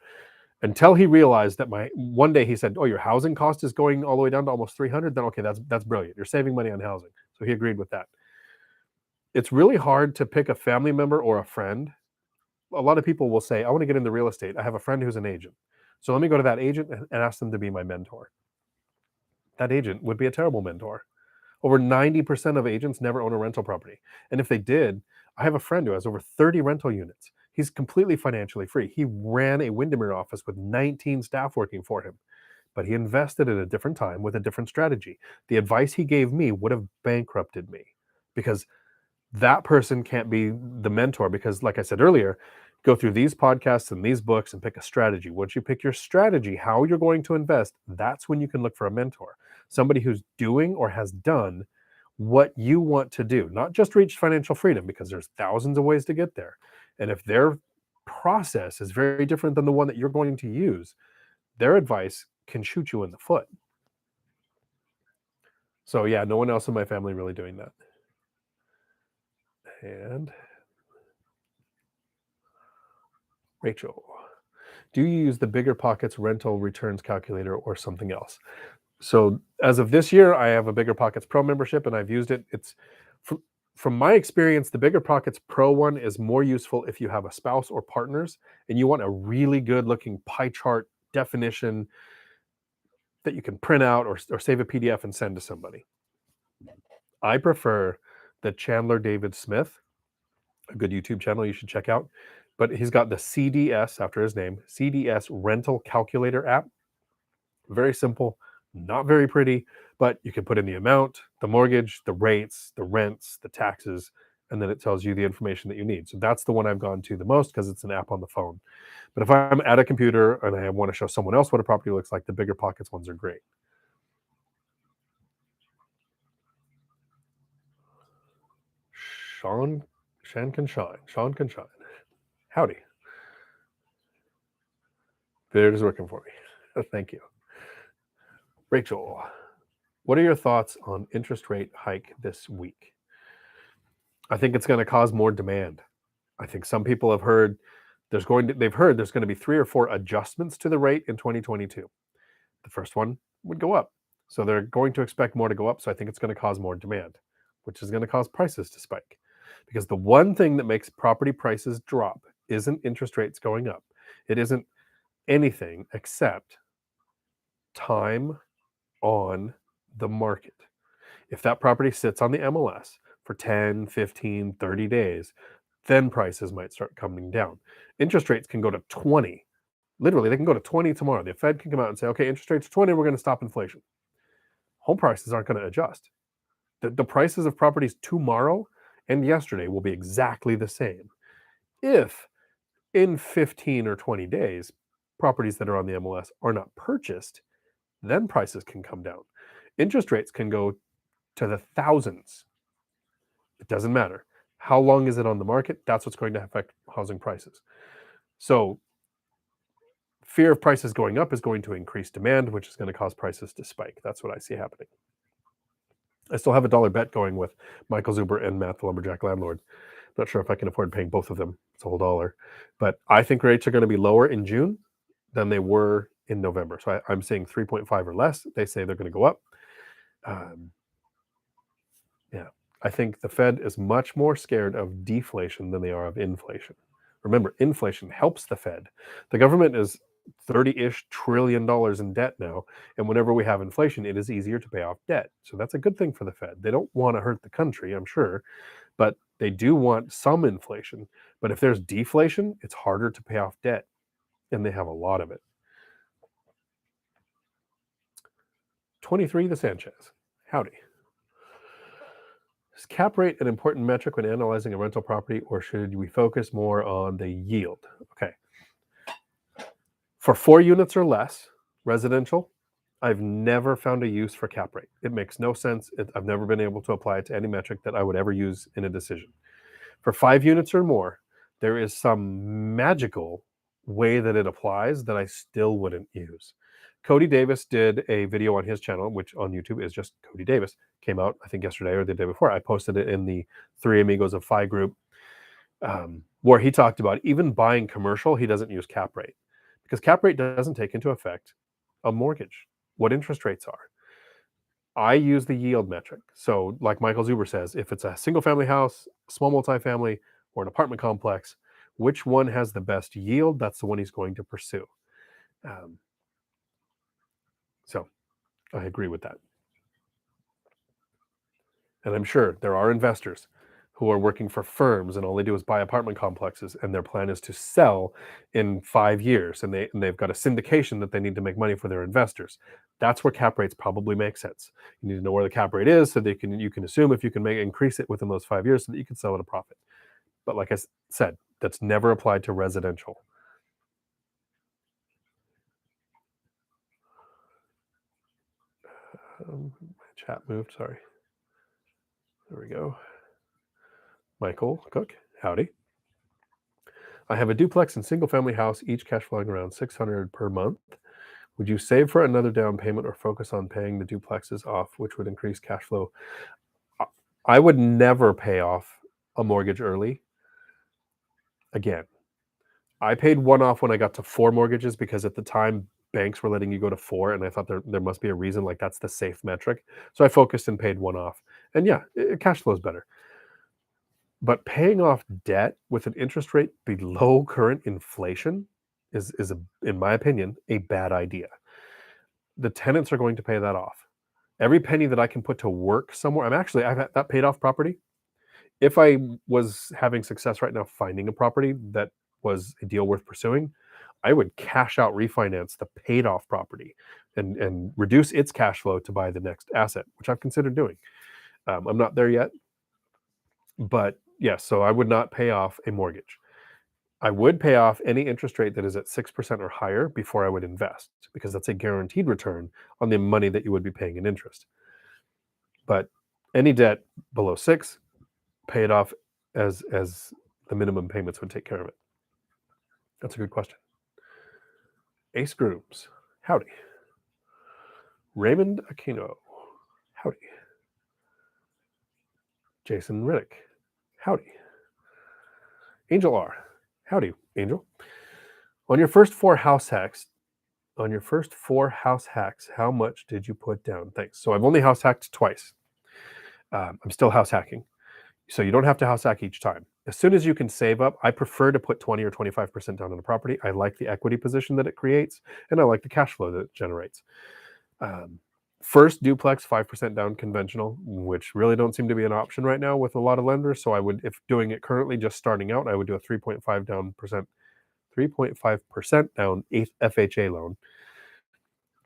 until he realized that one day he said, oh, your housing cost is going all the way down to almost 300, then okay, that's brilliant. You're saving money on housing. So he agreed with that. It's really hard to pick a family member or a friend. A lot of people will say, I want to get into real estate. I have a friend who's an agent. So let me go to that agent and ask them to be my mentor. That agent would be a terrible mentor. Over 90% of agents never own a rental property. And if they did, I have a friend who has over 30 rental units. He's completely financially free. He ran a Windermere office with 19 staff working for him, but he invested at a different time with a different strategy. The advice he gave me would have bankrupted me because that person can't be the mentor because, like I said earlier, go through these podcasts and these books and pick a strategy. Once you pick your strategy, how you're going to invest, that's when you can look for a mentor. somebody who's doing or has done what you want to do, not just reach financial freedom, because there's thousands of ways to get there. And if their process is very different than the one that you're going to use, their advice can shoot you in the foot. So yeah, no one else in my family really doing that. And Rachel, do you use the BiggerPockets rental returns calculator or something else? So as of this year, I have a BiggerPockets Pro membership, and I've used it. It's from my experience, the BiggerPockets Pro one is more useful if you have a spouse or partners, and you want a really good looking pie chart definition that you can print out or save a PDF and send to somebody. I prefer the Chandler David Smith, a good YouTube channel you should check out. But he's got the CDS after his name, CDS rental calculator app. Very simple, not very pretty, but you can put in the amount, the mortgage, the rates, the rents, the taxes, and then it tells you the information that you need. So that's the one I've gone to the most because it's an app on the phone. But if I'm at a computer and I want to show someone else what a property looks like, the BiggerPockets ones are great. Sean can shine. Howdy. They're just working for me. Thank you. Rachel, what are your thoughts on interest rate hike this week? I think it's going to cause more demand. I think some people have heard they've heard there's going to be 3 or 4 adjustments to the rate in 2022. The first one would go up. So they're going to expect more to go up. So I think it's going to cause more demand, which is going to cause prices to spike. Because the one thing that makes property prices drop isn't interest rates going up. It isn't anything except time on the market. If that property sits on the MLS for 10, 15, 30 days, then prices might start coming down. Interest rates can go to 20. Literally, they can go to 20 tomorrow. The Fed can come out and say, okay, interest rates are 20, we're going to stop inflation. Home prices aren't going to adjust. The prices of properties tomorrow and yesterday will be exactly the same. If in 15 or 20 days, properties that are on the MLS are not purchased, then prices can come down. Interest rates can go to the thousands. It doesn't matter. How long is it on the market? That's what's going to affect housing prices. So fear of prices going up is going to increase demand, which is going to cause prices to spike. That's what I see happening. I still have a dollar bet going with Michael Zuber and Matt, the lumberjack landlord. Not sure if I can afford paying both of them. It's a whole dollar. But I think rates are going to be lower in June than they were in November. So I'm seeing 3.5 or less. They say they're going to go up. Yeah, I think the Fed is much more scared of deflation than they are of inflation. Remember, inflation helps the Fed. The government is $30-ish trillion in debt now, and whenever we have inflation, it is easier to pay off debt. So that's a good thing for the Fed. They don't want to hurt the country, I'm sure, but they do want some inflation. But if there's deflation, it's harder to pay off debt, and they have a lot of it. 23 the Sanchez. Howdy. Is cap rate an important metric when analyzing a rental property, or should we focus more on the yield? Okay. For 4 units or less, residential, I've never found a use for cap rate. It makes no sense. I've never been able to apply it to any metric that I would ever use in a decision. For 5 units or more, there is some magical way that it applies that I still wouldn't use. Cody Davis did a video on his channel, which on YouTube is just Cody Davis. Came out, I think, yesterday or the day before. I posted it in the Three Amigos of Phi group, where he talked about even buying commercial, he doesn't use cap rate because cap rate doesn't take into effect a mortgage, what interest rates are. I use the yield metric. So like Michael Zuber says, if it's a single family house, small multifamily, or an apartment complex, which one has the best yield? That's the one he's going to pursue. So I agree with that. And I'm sure there are investors who are working for firms and all they do is buy apartment complexes and their plan is to sell in 5 years and they've got a syndication that they need to make money for their investors. That's where cap rates probably make sense. You need to know where the cap rate is so that you can assume if you can increase it within those 5 years so that you can sell at a profit. But like I said, that's never applied to residential. My chat moved, sorry. There we go. Michael Cook, howdy. I have a duplex and single family house, each cash flowing around $600 per month. Would you save for another down payment or focus on paying the duplexes off, which would increase cash flow? I would never pay off a mortgage early. Again, I paid one off when I got to 4 mortgages because at the time banks were letting you go to 4, and I thought there must be a reason, like that's the safe metric. So I focused and paid one off. And yeah, cash flow is better. But paying off debt with an interest rate below current inflation is in my opinion, a bad idea. The tenants are going to pay that off. Every penny that I can put to work somewhere, I've had that paid off property. If I was having success right now finding a property that was a deal worth pursuing, I would cash out, refinance the paid off property and reduce its cash flow to buy the next asset, which I've considered doing. I'm not there yet, but yes, so I would not pay off a mortgage. I would pay off any interest rate that is at 6% or higher before I would invest, because that's a guaranteed return on the money that you would be paying in interest. But any debt below 6, pay it off as the minimum payments would take care of it. That's a good question. Ace Grooms, howdy. Raymond Aquino, howdy. Jason Riddick, howdy. Angel R, howdy, Angel. On your first 4 house hacks, how much did you put down? Thanks. So I've only house hacked twice. I'm still house hacking. So you don't have to house hack each time. As soon as you can save up, I prefer to put 20 or 25% down on a property. I like the equity position that it creates, and I like the cash flow that it generates. First duplex, 5% down conventional, which really don't seem to be an option right now with a lot of lenders. So I would, if doing it currently, just starting out, I would do a 3.5% down FHA loan.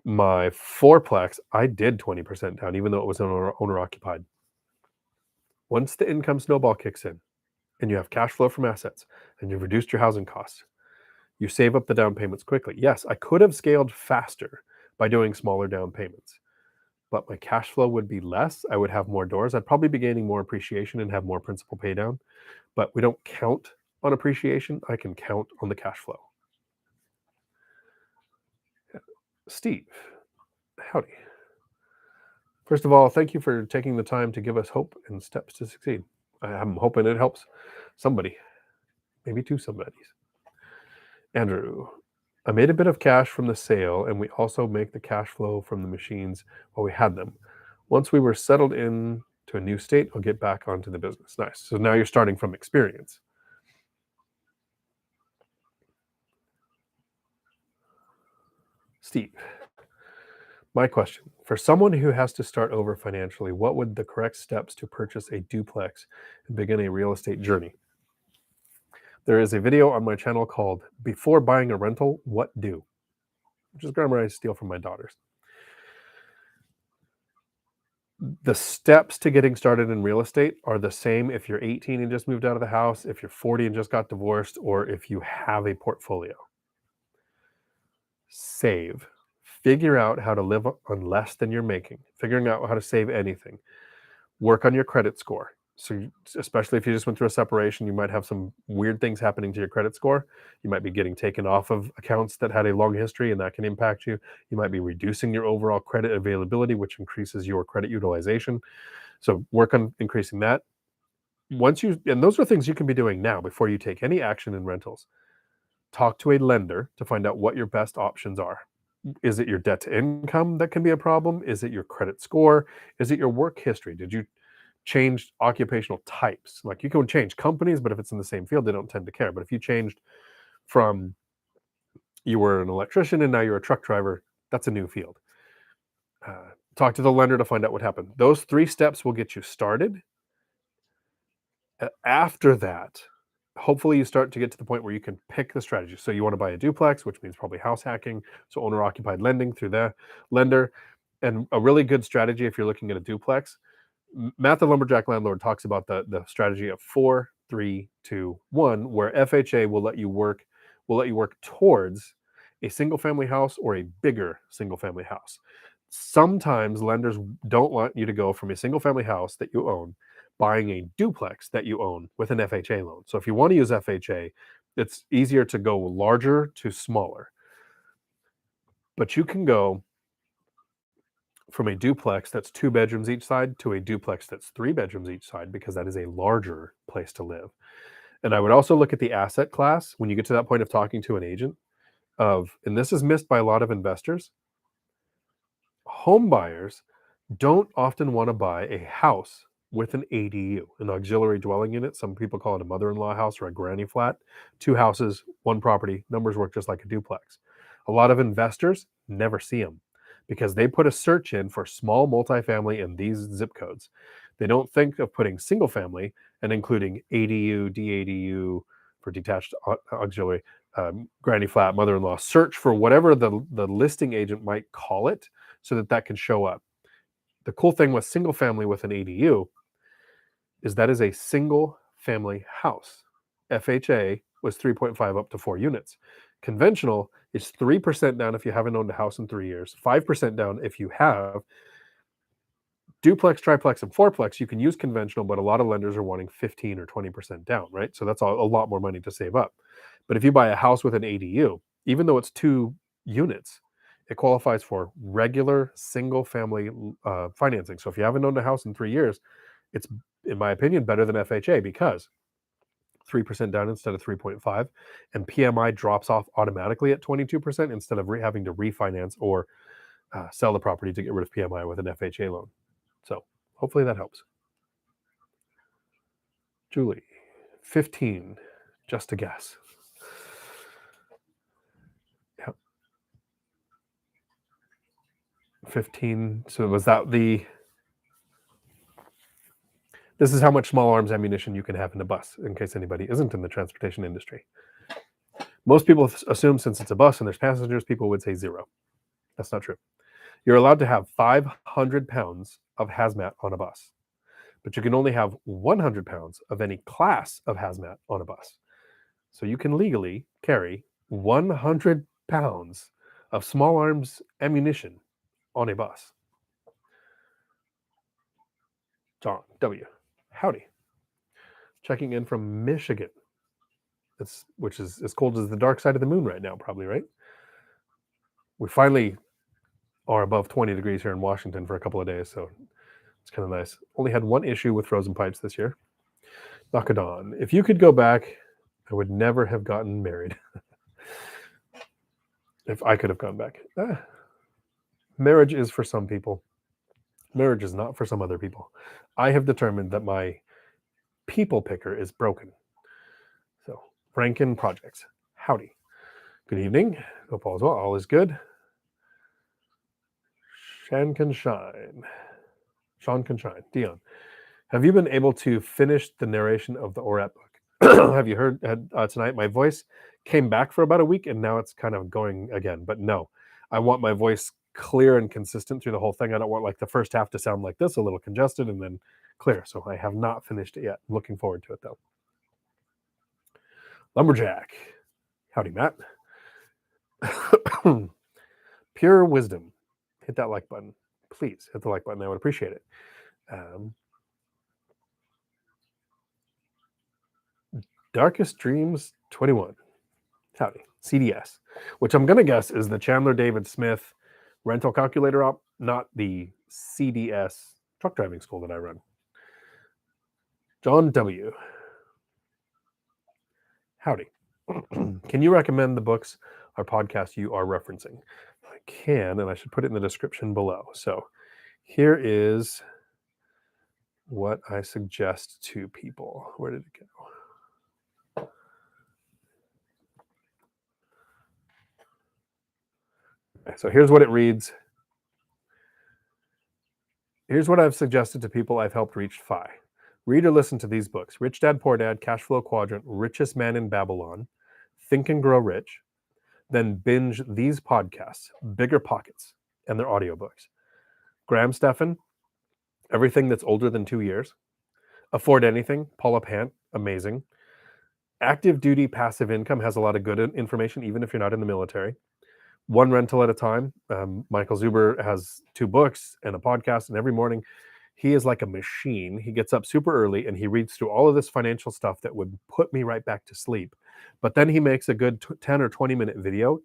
My 4plex, I did 20% down, even though it was owner occupied. Once the income snowball kicks in and you have cash flow from assets and you've reduced your housing costs, you save up the down payments quickly. Yes, I could have scaled faster by doing smaller down payments, but my cash flow would be less. I would have more doors. I'd probably be gaining more appreciation and have more principal pay down, but we don't count on appreciation. I can count on the cash flow. Steve, howdy. First of all, thank you for taking the time to give us hope and steps to succeed. I'm hoping it helps somebody, maybe 2 somebodies. Andrew, I made a bit of cash from the sale, and we also make the cash flow from the machines while we had them. Once we were settled in to a new state, I'll get back onto the business. Nice. So now you're starting from experience. Steve, my question, for someone who has to start over financially, what would the correct steps to purchase a duplex and begin a real estate journey? There is a video on my channel called Before Buying a Rental, What Do? Which is grammar I steal from my daughters. The steps to getting started in real estate are the same if you're 18 and just moved out of the house, if you're 40 and just got divorced, or if you have a portfolio. Save. Figure out how to live on less than you're making. Figuring out how to save anything. Work on your credit score. So especially if you just went through a separation, you might have some weird things happening to your credit score. You might be getting taken off of accounts that had a long history, and that can impact you. You might be reducing your overall credit availability, which increases your credit utilization. So work on increasing that. And those are things you can be doing now before you take any action in rentals. Talk to a lender to find out what your best options are. Is it your debt to income that can be a problem? Is it your credit score? Is it your work history? Did you change occupational types? Like, you can change companies, but if it's in the same field, they don't tend to care. But if you changed from, you were an electrician and now you're a truck driver, that's a new field. Talk to the lender to find out what happened. Those 3 steps will get you started. After that, hopefully you start to get to the point where you can pick the strategy. So you want to buy a duplex, which means probably house hacking, so owner occupied lending through the lender. And a really good strategy if you're looking at a duplex, Matt the Lumberjack Landlord talks about the strategy of 4, 3, 2, 1, where FHA will let you work towards a single family house or a bigger single family house. Sometimes lenders don't want you to go from a single family house that you own buying a duplex that you own with an FHA loan. So if you want to use FHA, it's easier to go larger to smaller. But you can go from a duplex that's 2 bedrooms each side to a duplex that's 3 bedrooms each side, because that is a larger place to live. And I would also look at the asset class when you get to that point of talking to an agent and this is missed by a lot of investors. Home buyers don't often want to buy a house with an ADU, an auxiliary dwelling unit. Some people call it a mother-in-law house or a granny flat. 2 houses, 1 property. Numbers work just like a duplex. A lot of investors never see them because they put a search in for small multifamily in these zip codes. They don't think of putting single family and including ADU, DADU for detached auxiliary, granny flat, mother-in-law. Search for whatever the listing agent might call it so that can show up. The cool thing with single family with an ADU is that is a single family house. FHA was 3.5 up to 4 units. Conventional is 3% down if you haven't owned a house in 3 years, 5% down if you have. Duplex, triplex, and fourplex, you can use conventional, but a lot of lenders are wanting 15 or 20% down, right? So that's a lot more money to save up. But if you buy a house with an ADU, even though it's 2 units, it qualifies for regular single family financing. So if you haven't owned a house in 3 years, it's, in my opinion, better than FHA because 3% down instead of 3.5, and PMI drops off automatically at 22% instead of having to refinance or sell the property to get rid of PMI with an FHA loan. So hopefully that helps. Julie, 15, just a guess. Yep. 15. So was that this is how much small arms ammunition you can have in a bus, in case anybody isn't in the transportation industry. Most people assume since it's a bus and there's passengers, people would say 0. That's not true. You're allowed to have 500 pounds of hazmat on a bus, but you can only have 100 pounds of any class of hazmat on a bus. So you can legally carry 100 pounds of small arms ammunition on a bus. John W. Howdy. Checking in from Michigan. Which is as cold as the dark side of the moon right now, probably, right? We finally are above 20 degrees here in Washington for a couple of days, so it's kind of nice. Only had 1 issue with frozen pipes this year. Nakadon. If you could go back, I would never have gotten married. If I could have gone back. Marriage is for some people. Marriage is not for some other people. I have determined that my people picker is broken. So, Rankin Projects. Howdy. Good evening. Hope all is well. All is good. Sean can shine. Dion, have you been able to finish the narration of the Orat book? Have you heard tonight? My voice came back for about a week and now it's kind of going again. But no, I want my voice clear and consistent through the whole thing. I don't want like the first half to sound like this, a little congested and then clear. So I have not finished it yet. I'm looking forward to it though. Lumberjack. Howdy, Matt. Pure wisdom. Hit that like button. Please hit the like button. I would appreciate it. Darkest Dreams 21. Howdy. CDS, which I'm going to guess is the Chandler David Smith rental calculator op, not the CDS truck driving school that I run. John W. Howdy. Can you recommend the books or podcast you are referencing? I can, and I should put it in the description below. So here is what I suggest to people. Where did it go? Okay, so here's what it reads. Here's what I've suggested to people I've helped reach FI. Read or listen to these books: Rich Dad, Poor Dad, Cash Flow Quadrant, Richest Man in Babylon, Think and Grow Rich. Then binge these podcasts, BiggerPockets, and their audiobooks. Graham Stephan, Everything That's Older Than 2 Years. Afford Anything, Paula Pant, amazing. Active Duty Passive Income has a lot of good information, even if you're not in the military. one rental at a time. Michael Zuber has 2 books and a podcast, and every morning he is like a machine. He gets up super early and he reads through all of this financial stuff that would put me right back to sleep. But then he makes a good 10 or 20-minute video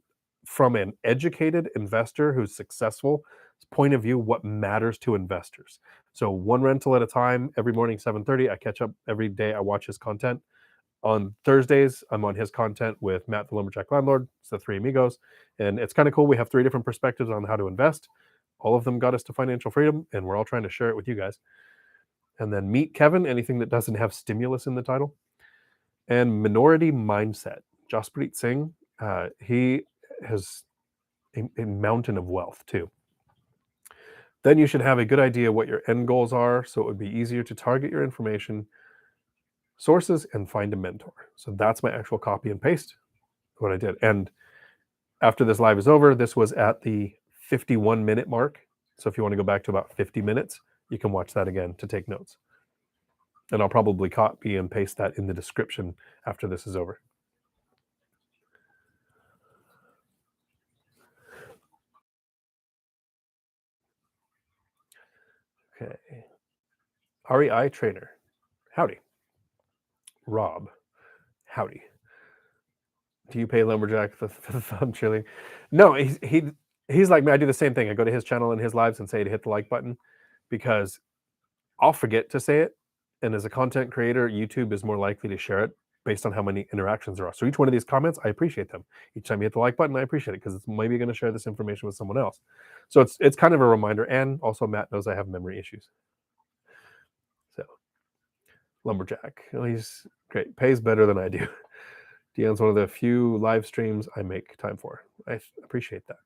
from an educated investor who's successful point of view, what matters to investors. So one rental at a time, every morning, 7:30. I catch up every day. I watch his content. On Thursdays, I'm on his content with Matt, the lumberjack landlord. It's the three amigos. And it's kind of cool. We have 3 different perspectives on how to invest. All of them got us to financial freedom, and we're all trying to share it with you guys. And then Meet Kevin, anything that doesn't have stimulus in the title. And Minority Mindset. Jaspreet Singh, he has a mountain of wealth too. Then you should have a good idea what your end goals are, so it would be easier to target your information, sources, and find a mentor. So that's my actual copy and paste, what I did. And after this live is over, this was at the 51-minute mark. So if you want to go back to about 50 minutes, you can watch that again to take notes. And I'll probably copy and paste that in the description after this is over. Okay. REI Trainer. Howdy. Rob. Howdy. Do you pay Lumberjack for the thumb chilling? No, he's like me. I do the same thing. I go to his channel and his lives and say to hit the like button because I'll forget to say it. And as a content creator, YouTube is more likely to share it based on how many interactions there are. So each one of these comments, I appreciate them. Each time you hit the like button, I appreciate it because it's maybe going to share this information with someone else. So it's kind of a reminder. And also Matt knows I have memory issues. So Lumberjack, well, he's great. Pays better than I do. Dion's one of the few live streams I make time for. I appreciate that.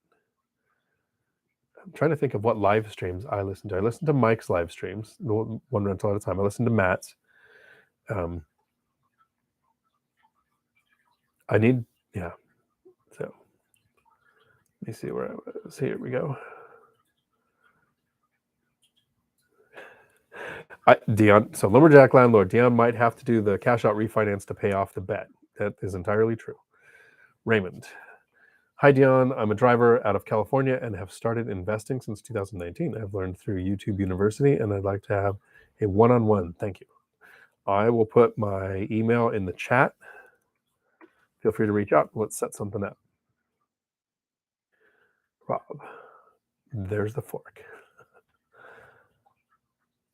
I'm trying to think of what live streams I listen to. I listen to Mike's live streams, one rental at a time. I listen to Matt's. I need, yeah. So let me see where I was. Here we go. Dion, so lumberjack landlord, Dion might have to do the cash out refinance to pay off the bet. That is entirely true. Raymond. Hi, Dion. I'm a driver out of California and have started investing since 2019. I've learned through YouTube University, and I'd like to have a one-on-one. Thank you. I will put my email in the chat. Feel free to reach out. Let's set something up. Rob. There's the fork.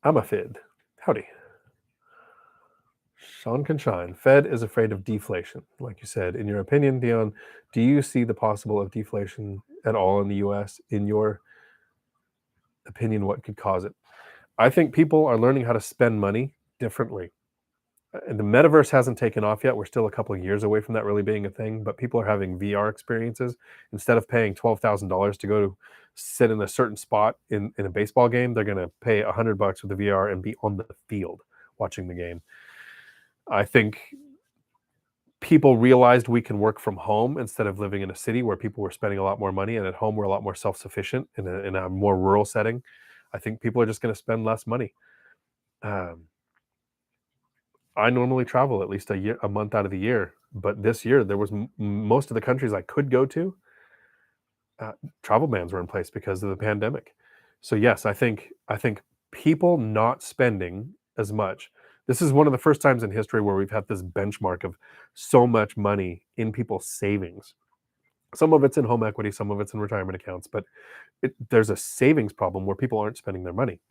I'm a Fid. Howdy. Sean can shine. Fed is afraid of deflation. Like you said, in your opinion, Dion, do you see the possible of deflation at all in the US? In your opinion, what could cause it? I think people are learning how to spend money differently. And the metaverse hasn't taken off yet. We're still a couple of years away from that really being a thing, but people are having VR experiences. Instead of paying $12,000 to go to sit in a certain spot in a baseball game, they're going to pay $100 with the VR and be on the field watching the game. I think people realized we can work from home instead of living in a city where people were spending a lot more money, and at home we're a lot more self-sufficient in a more rural setting. I think people are just going to spend less money. I normally travel at least a month out of the year, but this year there was most of the countries I could go to, travel bans were in place because of the pandemic. So yes, I think people not spending as much. This is one of the first times in history where we've had this benchmark of so much money in people's savings. Some of it's in home equity, some of it's in retirement accounts, but there's a savings problem where people aren't spending their money,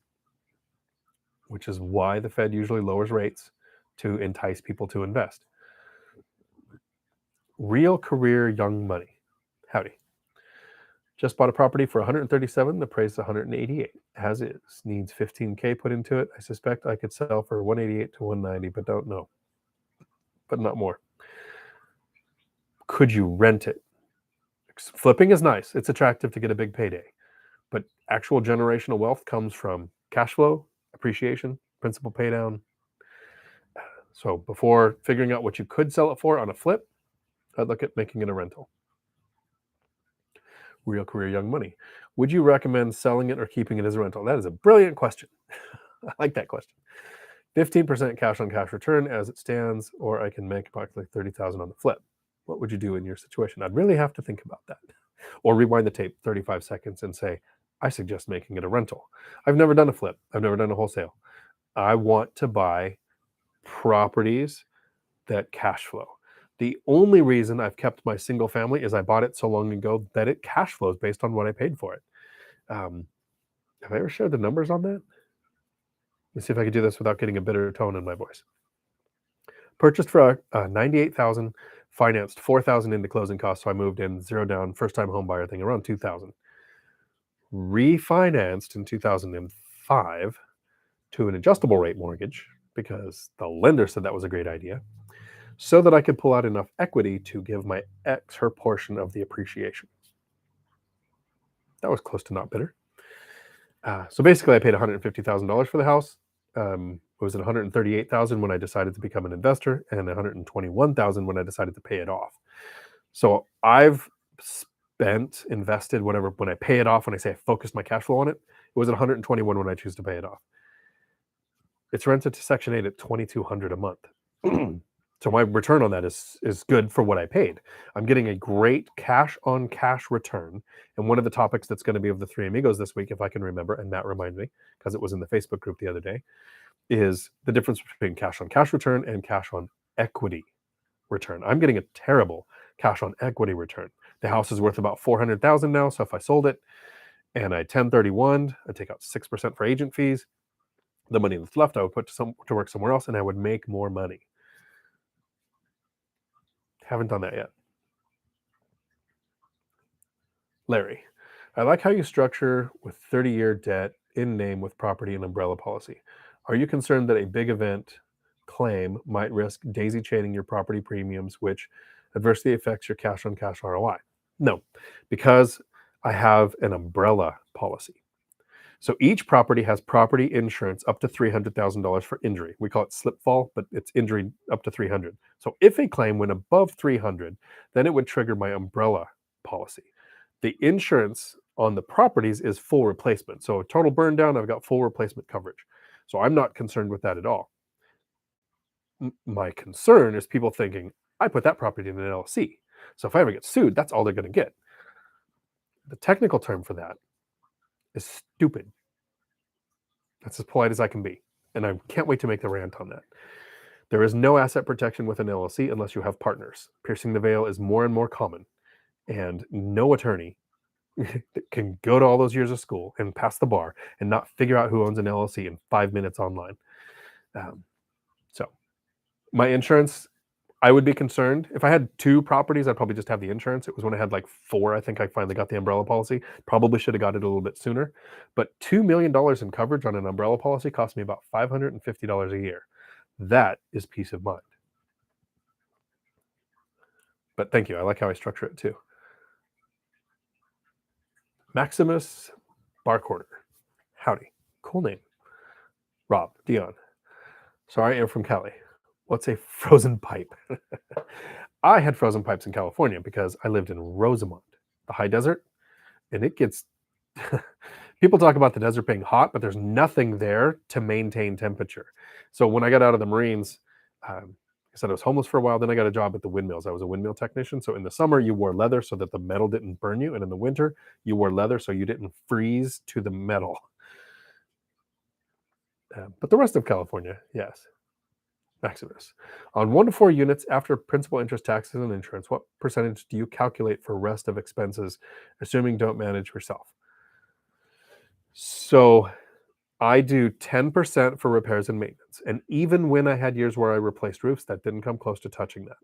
which is why the Fed usually lowers rates to entice people to invest. Real career young money. Howdy. Just bought a property for 137, appraised 188, as is. Needs 15K put into it. I suspect I could sell for 188 to 190, but don't know. But not more. Could you rent it? Flipping is nice. It's attractive to get a big payday. But actual generational wealth comes from cash flow, appreciation, principal pay down. So before figuring out what you could sell it for on a flip, I'd look at making it a rental. Real career young money. Would you recommend selling it or keeping it as a rental? That is a brilliant question. I like that question. 15% cash on cash return as it stands, or I can make approximately $30,000 on the flip. What would you do in your situation? I'd really have to think about that. Or rewind the tape 35 seconds and say, I suggest making it a rental. I've never done a flip. I've never done a wholesale. I want to buy properties that cash flow. The only reason I've kept my single family is I bought it so long ago that it cash flows based on what I paid for it. Have I ever shared the numbers on that? Let's see if I can do this without getting a bitter tone in my voice. Purchased for 98,000, financed 4,000 into closing costs, so I moved in, zero down, first time home buyer thing, around 2,000. Refinanced in 2005 to an adjustable rate mortgage because the lender said that was a great idea, so that I could pull out enough equity to give my ex her portion of the appreciation. That was close to not bitter. So basically, I paid $150,000 for the house. It was at $138,000 when I decided to become an investor, and $121,000 when I decided to pay it off. So I've invested whatever. When I pay it off, when I say I focused my cash flow on it, it was at $121 when I choose to pay it off. It's rented to Section 8 at $2,200 a month. So my return on that is good for what I paid. I'm getting a great cash on cash return. And one of the topics that's going to be of the Three Amigos this week, if I can remember, and Matt reminded me because it was in the Facebook group the other day, is the difference between cash on cash return and cash on equity return. I'm getting a terrible cash on equity return. The house is worth about $400,000 now. So if I sold it and I 1031, I take out 6% for agent fees. The money that's left, I would put to work somewhere else, and I would make more money. Haven't done that yet. Larry, I like how you structure with 30-year debt in name with property and umbrella policy. Are you concerned that a big event claim might risk daisy chaining your property premiums, which adversely affects your cash on cash ROI? No, because I have an umbrella policy. So each property has property insurance up to $300,000 for injury. We call it slip fall, but it's injury up to 300. So if a claim went above 300, then it would trigger my umbrella policy. The insurance on the properties is full replacement. So total burn down, I've got full replacement coverage. So I'm not concerned with that at all. My concern is people thinking, I put that property in an LLC. So if I ever get sued, that's all they're going to get. The technical term for that is stupid. That's as polite as I can be. And I can't wait to make the rant on that. There is no asset protection with an LLC unless you have partners. Piercing the veil is more and more common. And no attorney can go to all those years of school and pass the bar and not figure out who owns an LLC in 5 minutes online. So my insurance, I would be concerned. If I had 2 properties, I'd probably just have the insurance. It was when I had like 4, I think I finally got the umbrella policy. Probably should have got it a little bit sooner. But $2 million in coverage on an umbrella policy cost me about $550 a year. That is peace of mind. But thank you. I like how I structure it too. Maximus Barcorder. Howdy. Cool name. Rob, Dion. Sorry, I'm from Cali. What's a frozen pipe? I had frozen pipes in California because I lived in Rosamond, the high desert, and it gets people talk about the desert being hot, but there's nothing there to maintain temperature. So when I got out of the Marines, I said I was homeless for a while. Then I got a job at the windmills. I was a windmill technician. So in the summer, you wore leather so that the metal didn't burn you. And in the winter, you wore leather so you didn't freeze to the metal. But the rest of California, yes. Maximus. On 1 to 4 units after principal, interest, taxes, and insurance, what percentage do you calculate for rest of expenses, assuming don't manage yourself? So I do 10% for repairs and maintenance. And even when I had years where I replaced roofs, that didn't come close to touching that.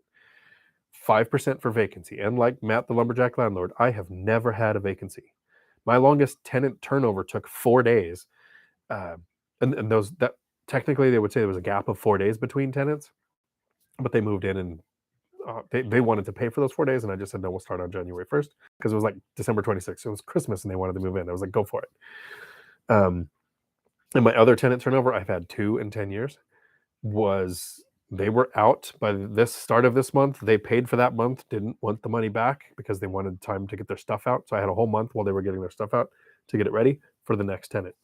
5% for vacancy. And like Matt, the lumberjack landlord, I have never had a vacancy. My longest tenant turnover took 4 days. And those that technically they would say there was a gap of 4 days between tenants, but they moved in and they wanted to pay for those 4 days. And I just said, no, we'll start on January 1st because it was like December 26th. It was Christmas and they wanted to move in. I was like, go for it. And my other tenant turnover, I've had 2 in 10 years, they were out by this start of this month. They paid for that month, didn't want the money back because they wanted time to get their stuff out. So I had a whole month while they were getting their stuff out to get it ready for the next tenant.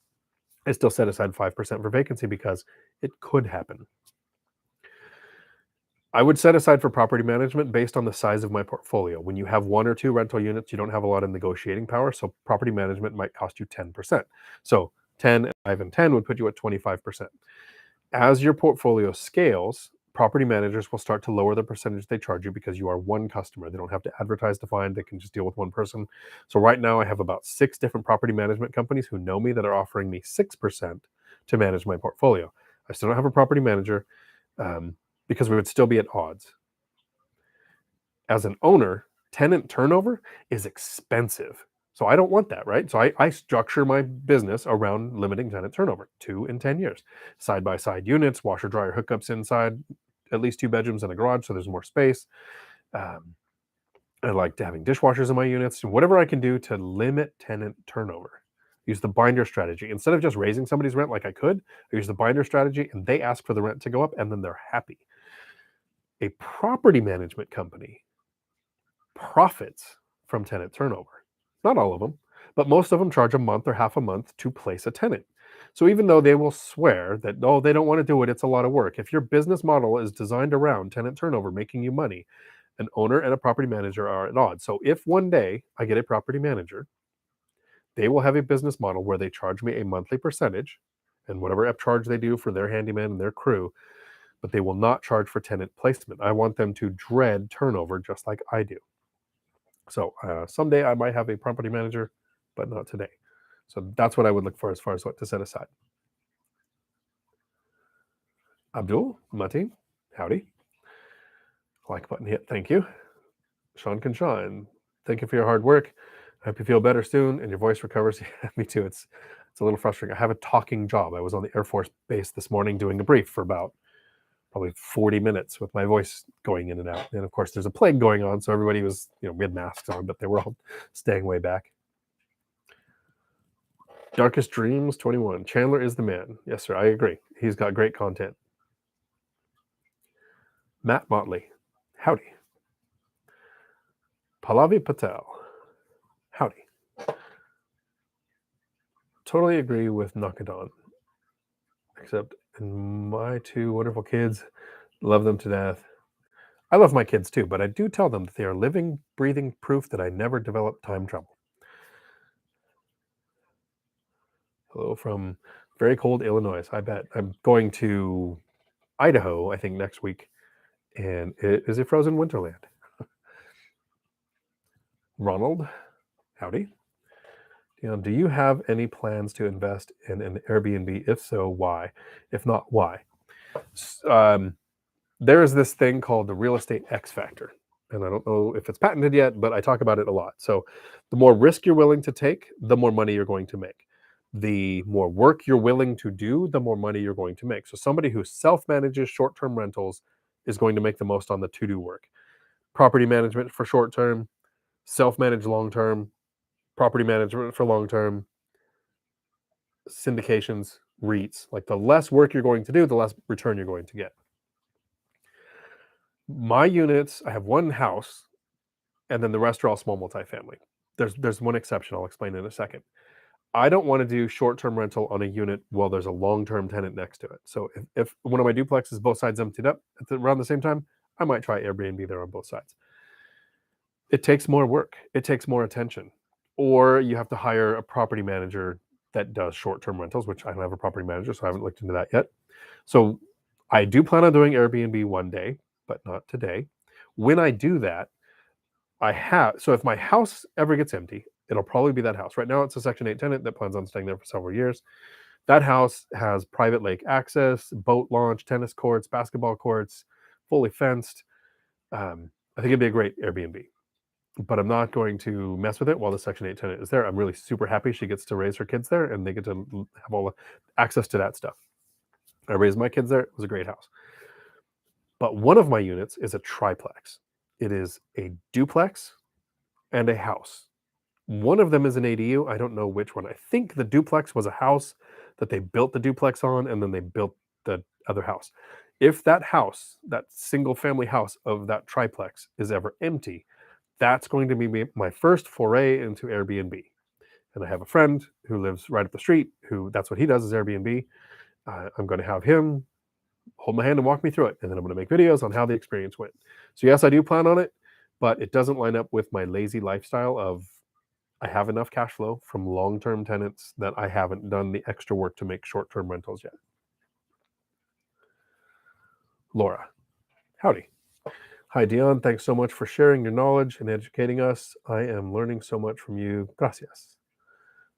I still set aside 5% for vacancy because it could happen. I would set aside for property management based on the size of my portfolio. When you have 1 or 2 rental units, you don't have a lot of negotiating power, so property management might cost you 10%. So 10, 5, and 10 would put you at 25%. As your portfolio scales, property managers will start to lower the percentage they charge you because you are one customer. They don't have to advertise to find, they can just deal with one person. So right now I have about 6 different property management companies who know me that are offering me 6% to manage my portfolio. I still don't have a property manager, um, because we would still be at odds. As an owner, tenant turnover is expensive. So I don't want that, right? So I structure my business around limiting tenant turnover, 2 in 10 years. Side by side units, washer dryer hookups inside, at least 2 bedrooms and a garage, so there's more space. Um, I like to having dishwashers in my units, whatever I can do to limit tenant turnover. Use the binder strategy. Instead of just raising somebody's rent like I could, I use the binder strategy and they ask for the rent to go up and then they're happy. A property management company profits from tenant turnover. Not all of them, but most of them charge a month or half a month to place a tenant. So even though they will swear that, oh, they don't want to do it, it's a lot of work. If your business model is designed around tenant turnover, making you money, an owner and a property manager are at odds. So if one day I get a property manager, they will have a business model where they charge me a monthly percentage and whatever upcharge they do for their handyman and their crew, but they will not charge for tenant placement. I want them to dread turnover just like I do. So someday I might have a property manager, but not today. So that's what I would look for as far as what to set aside. Abdul, Mati, howdy. Like button hit, thank you. Sean can shine. Thank you for your hard work. I hope you feel better soon and your voice recovers. Yeah, me too. It's a little frustrating. I have a talking job. I was on the Air Force Base this morning doing a brief for about probably 40 minutes with my voice going in and out. And of course, there's a plague going on, so everybody was, we had masks on, but they were all staying way back. Darkest Dreams 21. Chandler is the man. Yes, sir. I agree. He's got great content. Matt Motley. Howdy. Pallavi Patel. Howdy. Totally agree with Nakadon. Except my 2 wonderful kids, love them to death. I love my kids too, but I do tell them that they are living, breathing proof that I never developed time trouble. Hello from very cold Illinois. I bet. I'm going to Idaho, I think, next week, and it is a frozen winterland. Ronald, howdy. Dion, do you have any plans to invest in an Airbnb? If so, why? If not, why? There is this thing called the real estate X factor, and I don't know if it's patented yet, but I talk about it a lot. So the more risk you're willing to take, the more money you're going to make. The more work you're willing to do, the more money you're going to make. So somebody who self-manages short-term rentals is going to make the most on the to-do work. Property management for short-term, self-managed long-term, property management for long-term, syndications, REITs. Like the less work you're going to do, the less return you're going to get. My units, I have 1 house, and then the rest are all small multifamily. There's one exception I'll explain in a second. I don't want to do short-term rental on a unit while there's a long-term tenant next to it. So if one of my duplexes, both sides emptied up around the same time, I might try Airbnb there on both sides. It takes more work. It takes more attention. Or you have to hire a property manager that does short-term rentals, which I don't have a property manager, so I haven't looked into that yet. So I do plan on doing Airbnb one day, but not today. When I do that, so if my house ever gets empty, it'll probably be that house. Right now, it's a Section 8 tenant that plans on staying there for several years. That house has private lake access, boat launch, tennis courts, basketball courts, fully fenced. I think it'd be a great Airbnb, but I'm not going to mess with it while the Section 8 tenant is there. I'm really super happy she gets to raise her kids there and they get to have all the access to that stuff. I raised my kids there. It was a great house. But one of my units is a triplex. It is a duplex and a house. One of them is an ADU. I don't know which one. I think the duplex was a house that they built the duplex on, and then they built the other house. If that house, that single family house of that triplex is ever empty, that's going to be my first foray into Airbnb. And I have a friend who lives right up the street who that's what he does is Airbnb. I'm going to have him hold my hand and walk me through it. And then I'm going to make videos on how the experience went. So yes, I do plan on it, but it doesn't line up with my lazy lifestyle of I have enough cash flow from long-term tenants that I haven't done the extra work to make short-term rentals yet. Laura, howdy. Hi, Dion. Thanks so much for sharing your knowledge and educating us. I am learning so much from you. Gracias.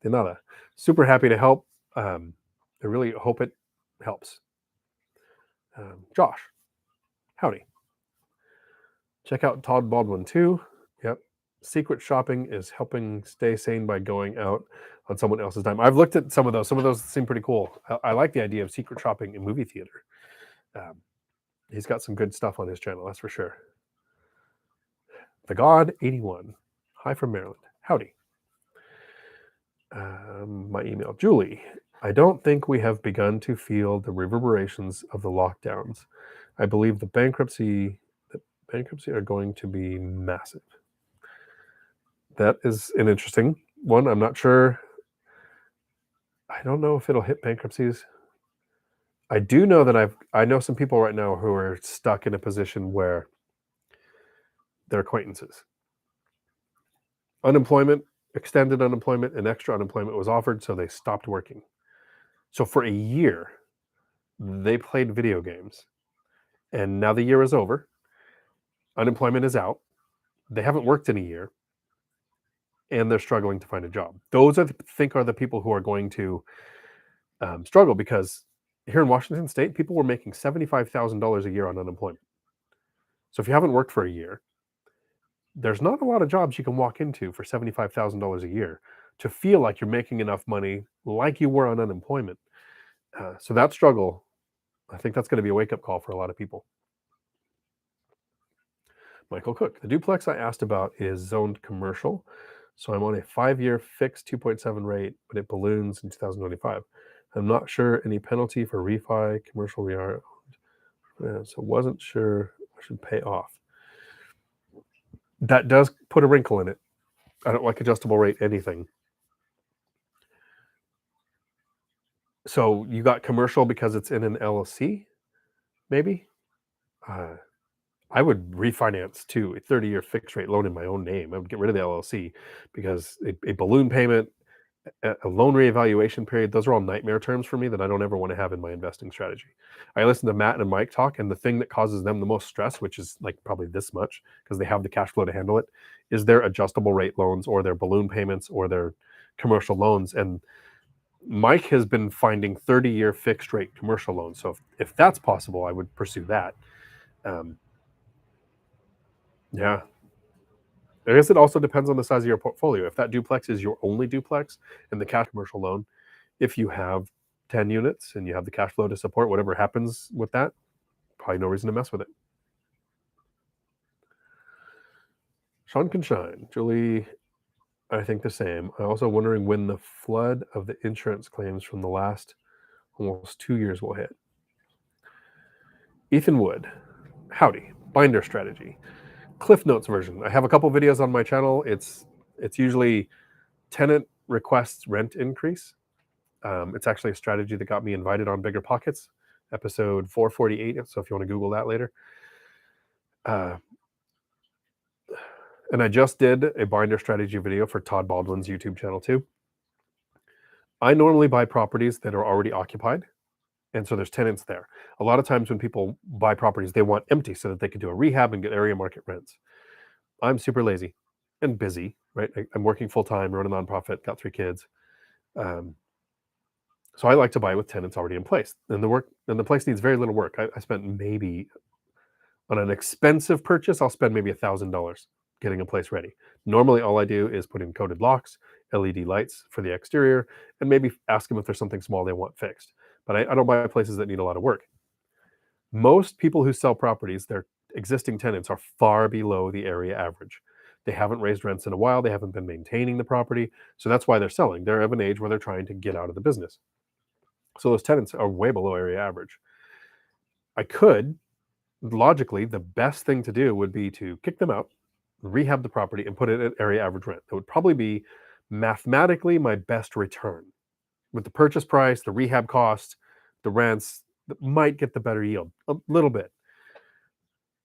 De nada. Super happy to help. I really hope it helps. Josh, howdy. Check out Todd Baldwin too. Yep. Secret shopping is helping stay sane by going out on someone else's dime. I've looked at some of those. Some of those seem pretty cool. I like the idea of secret shopping in movie theater. He's got some good stuff on his channel, that's for sure. The God 81. Hi from Maryland. Howdy. My email, Julie. I don't think we have begun to feel the reverberations of the lockdowns. I believe the bankruptcy are going to be massive. That is an interesting one. I'm not sure. I don't know if it'll hit bankruptcies. I do know that I know some people right now who are stuck in a position where their acquaintances, unemployment, extended unemployment, and extra unemployment was offered, so they stopped working. So for a year, they played video games, and now the year is over. Unemployment is out. They haven't worked in a year, and they're struggling to find a job. Those are the people who are going to struggle, because here in Washington State, people were making $75,000 a year on unemployment. So if you haven't worked for a year, there's not a lot of jobs you can walk into for $75,000 a year to feel like you're making enough money like you were on unemployment. So that struggle, I think that's going to be a wake-up call for a lot of people. Michael Cook, the duplex I asked about is zoned commercial. So I'm on a 5-year fixed 2.7 rate, but it balloons in 2025. I'm not sure any penalty for refi, commercial re-owned. So wasn't sure I should pay off. That does put a wrinkle in it. I don't like adjustable rate anything. So you got commercial because it's in an LLC, maybe? I would refinance to a 30-year fixed rate loan in my own name. I would get rid of the LLC, because a balloon payment, a loan reevaluation period, those are all nightmare terms for me that I don't ever want to have in my investing strategy. I listen to Matt and Mike talk, and the thing that causes them the most stress, which is like probably this much because they have the cash flow to handle it, is their adjustable rate loans or their balloon payments or their commercial loans. And Mike has been finding 30-year fixed rate commercial loans. So if that's possible, I would pursue that. Yeah. I guess it also depends on the size of your portfolio. If that duplex is your only duplex and the cash commercial loan, if you have 10 units and you have the cash flow to support whatever happens with that, probably no reason to mess with it. Sean can shine. Julie, I think the same. I'm also wondering when the flood of the insurance claims from the last almost 2 years will hit. Ethan Wood, howdy. Binder strategy. Cliff Notes version. I have a couple videos on my channel. It's usually tenant requests rent increase. It's actually a strategy that got me invited on BiggerPockets, episode 448. So if you want to Google that later. And I just did a binder strategy video for Todd Baldwin's YouTube channel too. I normally buy properties that are already occupied, and so there's tenants there. A lot of times when people buy properties, they want empty so that they can do a rehab and get area market rents. I'm super lazy and busy, right? I'm working full-time, run a nonprofit, got 3 kids. So I like to buy with tenants already in place. And the place needs very little work. I spent maybe, on an expensive purchase, I'll spend maybe $1,000 getting a place ready. Normally, all I do is put in coated locks, LED lights for the exterior, and maybe ask them if there's something small they want fixed. But I don't buy places that need a lot of work. Most people who sell properties, their existing tenants are far below the area average. They haven't raised rents in a while. They haven't been maintaining the property. So that's why they're selling. They're of an age where they're trying to get out of the business. So those tenants are way below area average. Logically, the best thing to do would be to kick them out, rehab the property, and put it at area average rent. That would probably be mathematically my best return. With the purchase price, the rehab cost, the rents, that might get the better yield a little bit.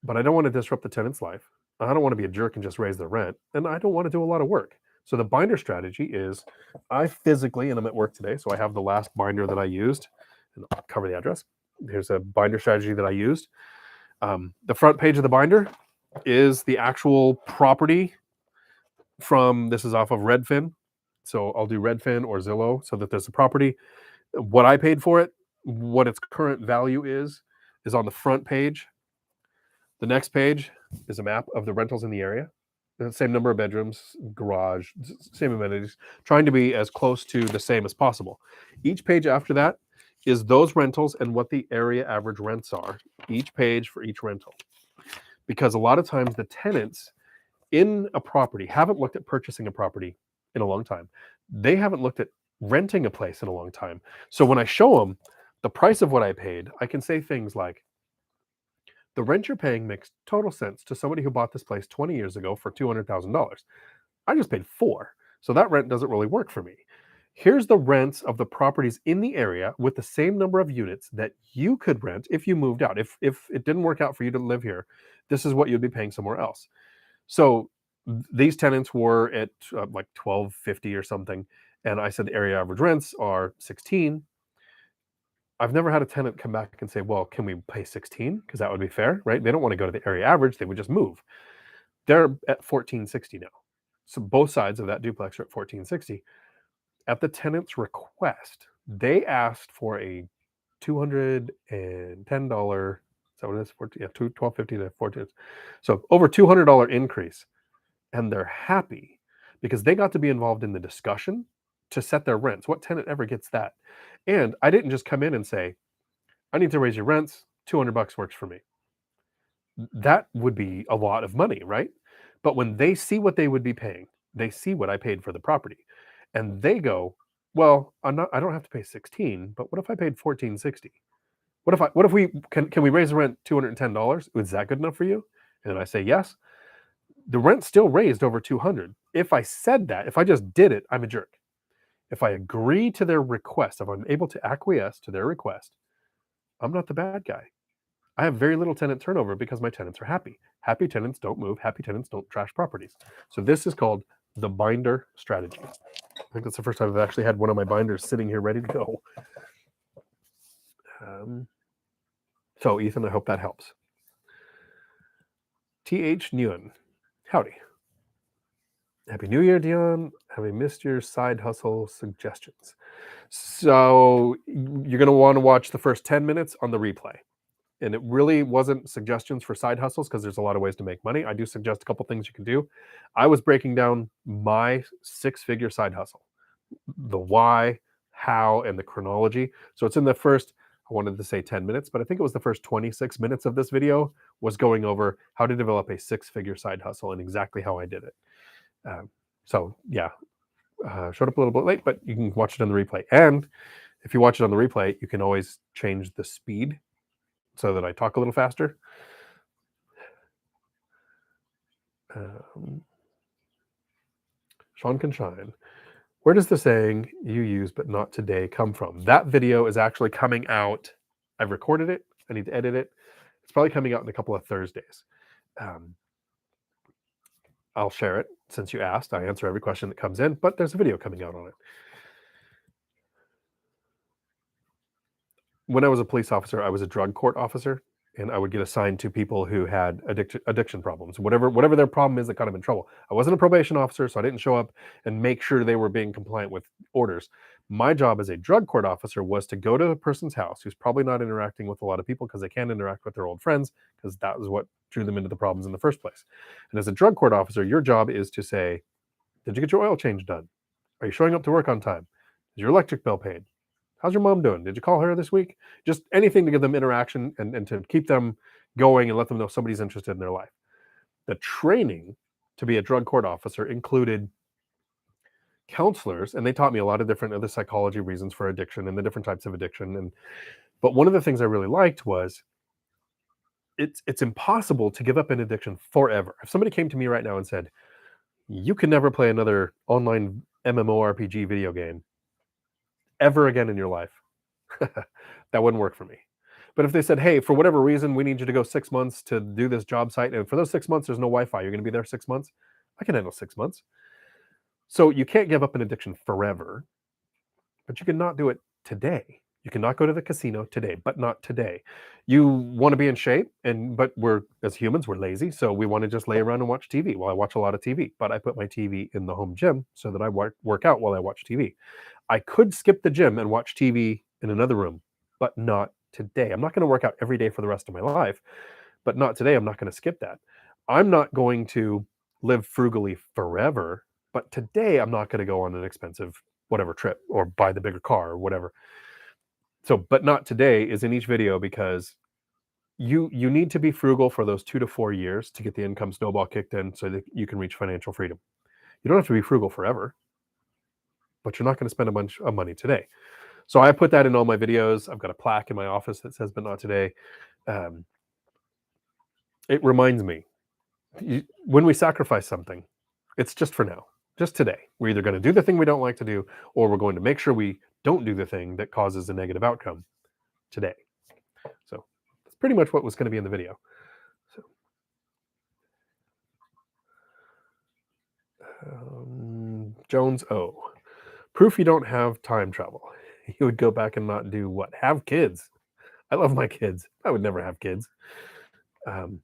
But I don't want to disrupt the tenant's life. I don't want to be a jerk and just raise their rent. And I don't want to do a lot of work. So the binder strategy is I physically, and I'm at work today, so I have the last binder that I used, and I'll cover the address. Here's a binder strategy that I used. The front page of the binder is the actual property from, this is off of Redfin. So I'll do Redfin or Zillow so that there's a property, what I paid for it, what its current value is on the front page. The next page is a map of the rentals in the area. The same number of bedrooms, garage, same amenities, trying to be as close to the same as possible. Each page after that is those rentals and what the area average rents are, each page for each rental. Because a lot of times the tenants in a property haven't looked at purchasing a property in a long time. They haven't looked at renting a place in a long time. So when I show them the price of what I paid, I can say things like, the rent you're paying makes total sense to somebody who bought this place 20 years ago for $200,000. I just paid $4,000, so that rent doesn't really work for me. Here's the rents of the properties in the area with the same number of units that you could rent if you moved out. If it didn't work out for you to live here, this is what you'd be paying somewhere else. So these tenants were at like $1,250 or something, and I said the area average rents are 16. I've never had a tenant come back and say, well, can we pay 16? Because that would be fair, right? They don't want to go to the area average. They would just move. They're at 1460 now. So both sides of that duplex are at 1460. At the tenant's request, they asked for a $210. Is that what it is? 14, yeah, $1,250 to 14. So over $200 increase. And they're happy because they got to be involved in the discussion to set their rents. What tenant ever gets that? And I didn't just come in and say, I need to raise your rents. $200 works for me. That would be a lot of money, right? But when they see what they would be paying, they see what I paid for the property, and they go, well, I don't have to pay 16, but what if I paid 1460? What if we can we raise the rent $210? Is that good enough for you? And I say yes. The rent still raised over 200. If I said that, if I just did it, I'm a jerk. If I agree to their request, if I'm able to acquiesce to their request, I'm not the bad guy. I have very little tenant turnover because my tenants are happy. Happy tenants don't move. Happy tenants don't trash properties. So this is called the binder strategy. I think that's the first time I've actually had one of my binders sitting here ready to go. So Ethan, I hope that helps. T.H. Nguyen, howdy. Happy New Year, Dion. Have I missed your side hustle suggestions? So you're going to want to watch the first 10 minutes on the replay. And it really wasn't suggestions for side hustles because there's a lot of ways to make money. I do suggest a couple things you can do. I was breaking down my 6-figure side hustle, the why, how, and the chronology. So it's in the first, I wanted to say 10 minutes, but I think it was the first 26 minutes of this video was going over how to develop a 6-figure side hustle and exactly how I did it. So yeah, showed up a little bit late, but you can watch it on the replay. And if you watch it on the replay, you can always change the speed so that I talk a little faster. Sean can shine. Where does the saying "you use but not today" come from? That video is actually coming out. I've recorded it. I need to edit it. It's probably coming out in a couple of Thursdays. I'll share it since you asked. I answer every question that comes in, but there's a video coming out on it. When I was a police officer, I was a drug court officer, and I would get assigned to people who had addiction problems, whatever their problem is that got them in trouble. I wasn't a probation officer, so I didn't show up and make sure they were being compliant with orders. My job as a drug court officer was to go to a person's house who's probably not interacting with a lot of people because they can't interact with their old friends because that was what drew them into the problems in the first place. And as a drug court officer, your job is to say, did you get your oil change done? Are you showing up to work on time? Is your electric bill paid? How's your mom doing? Did you call her this week? Just anything to give them interaction and to keep them going and let them know somebody's interested in their life. The training to be a drug court officer included counselors, and they taught me a lot of different other psychology reasons for addiction and the different types of addiction. But one of the things I really liked was it's impossible to give up an addiction forever. If somebody came to me right now and said, you can never play another online MMORPG video game ever again in your life, that wouldn't work for me. But if they said, hey, for whatever reason, we need you to go 6 months to do this job site, and for those 6 months, there's no Wi-Fi, you're going to be there 6 months, I can handle 6 months. So you can't give up an addiction forever, but you cannot do it today. You cannot go to the casino today, but not today. You want to be in shape, but we're, as humans, we're lazy, so we want to just lay around and watch TV. Well, I watch a lot of TV, but I put my TV in the home gym so that I work out while I watch TV. I could skip the gym and watch TV in another room, but not today. I'm not going to work out every day for the rest of my life, but not today. I'm not going to skip that. I'm not going to live frugally forever, but today I'm not going to go on an expensive whatever trip or buy the bigger car or whatever. So, but not today is in each video, because you need to be frugal for those 2 to 4 years to get the income snowball kicked in so that you can reach financial freedom. You don't have to be frugal forever, but you're not going to spend a bunch of money today. So I put that in all my videos. I've got a plaque in my office that says, but not today. It reminds me, when we sacrifice something, it's just for now, just today. We're either going to do the thing we don't like to do, or we're going to make sure we don't do the thing that causes a negative outcome today. So that's pretty much what was going to be in the video. So, Jones O. Proof you don't have time travel. You would go back and not do what? Have kids. I love my kids. I would never have kids. And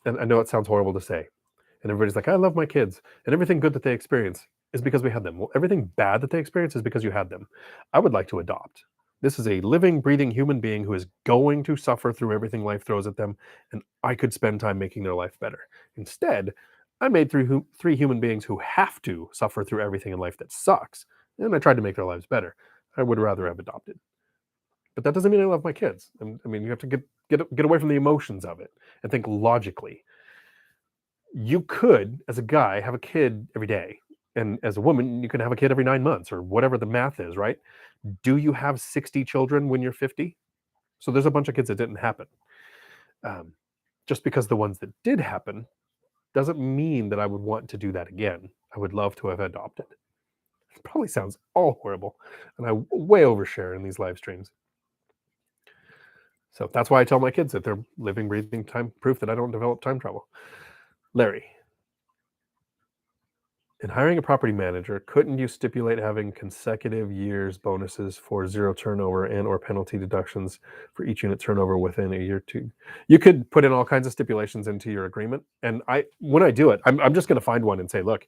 I know it sounds horrible to say. And everybody's like, I love my kids. And everything good that they experience is because we had them. Well, everything bad that they experience is because you had them. I would like to adopt. This is a living, breathing human being who is going to suffer through everything life throws at them, and I could spend time making their life better. Instead, I made three human beings who have to suffer through everything in life that sucks, and I tried to make their lives better. I would rather have adopted. But that doesn't mean I love my kids. I mean, you have to get away from the emotions of it and think logically. You could, as a guy, have a kid every day. And as a woman, you can have a kid every 9 months or whatever the math is, right? Do you have 60 children when you're 50? So there's a bunch of kids that didn't happen. Just because the ones that did happen doesn't mean that I would want to do that again. I would love to have adopted. It probably sounds all horrible, and I way overshare in these live streams. So that's why I tell my kids that they're living, breathing time proof that I don't develop time travel. Larry. In hiring a property manager, couldn't you stipulate having consecutive years bonuses for zero turnover and or penalty deductions for each unit turnover within a year or two? You could put in all kinds of stipulations into your agreement. And when I do it, I'm just going to find one and say, look,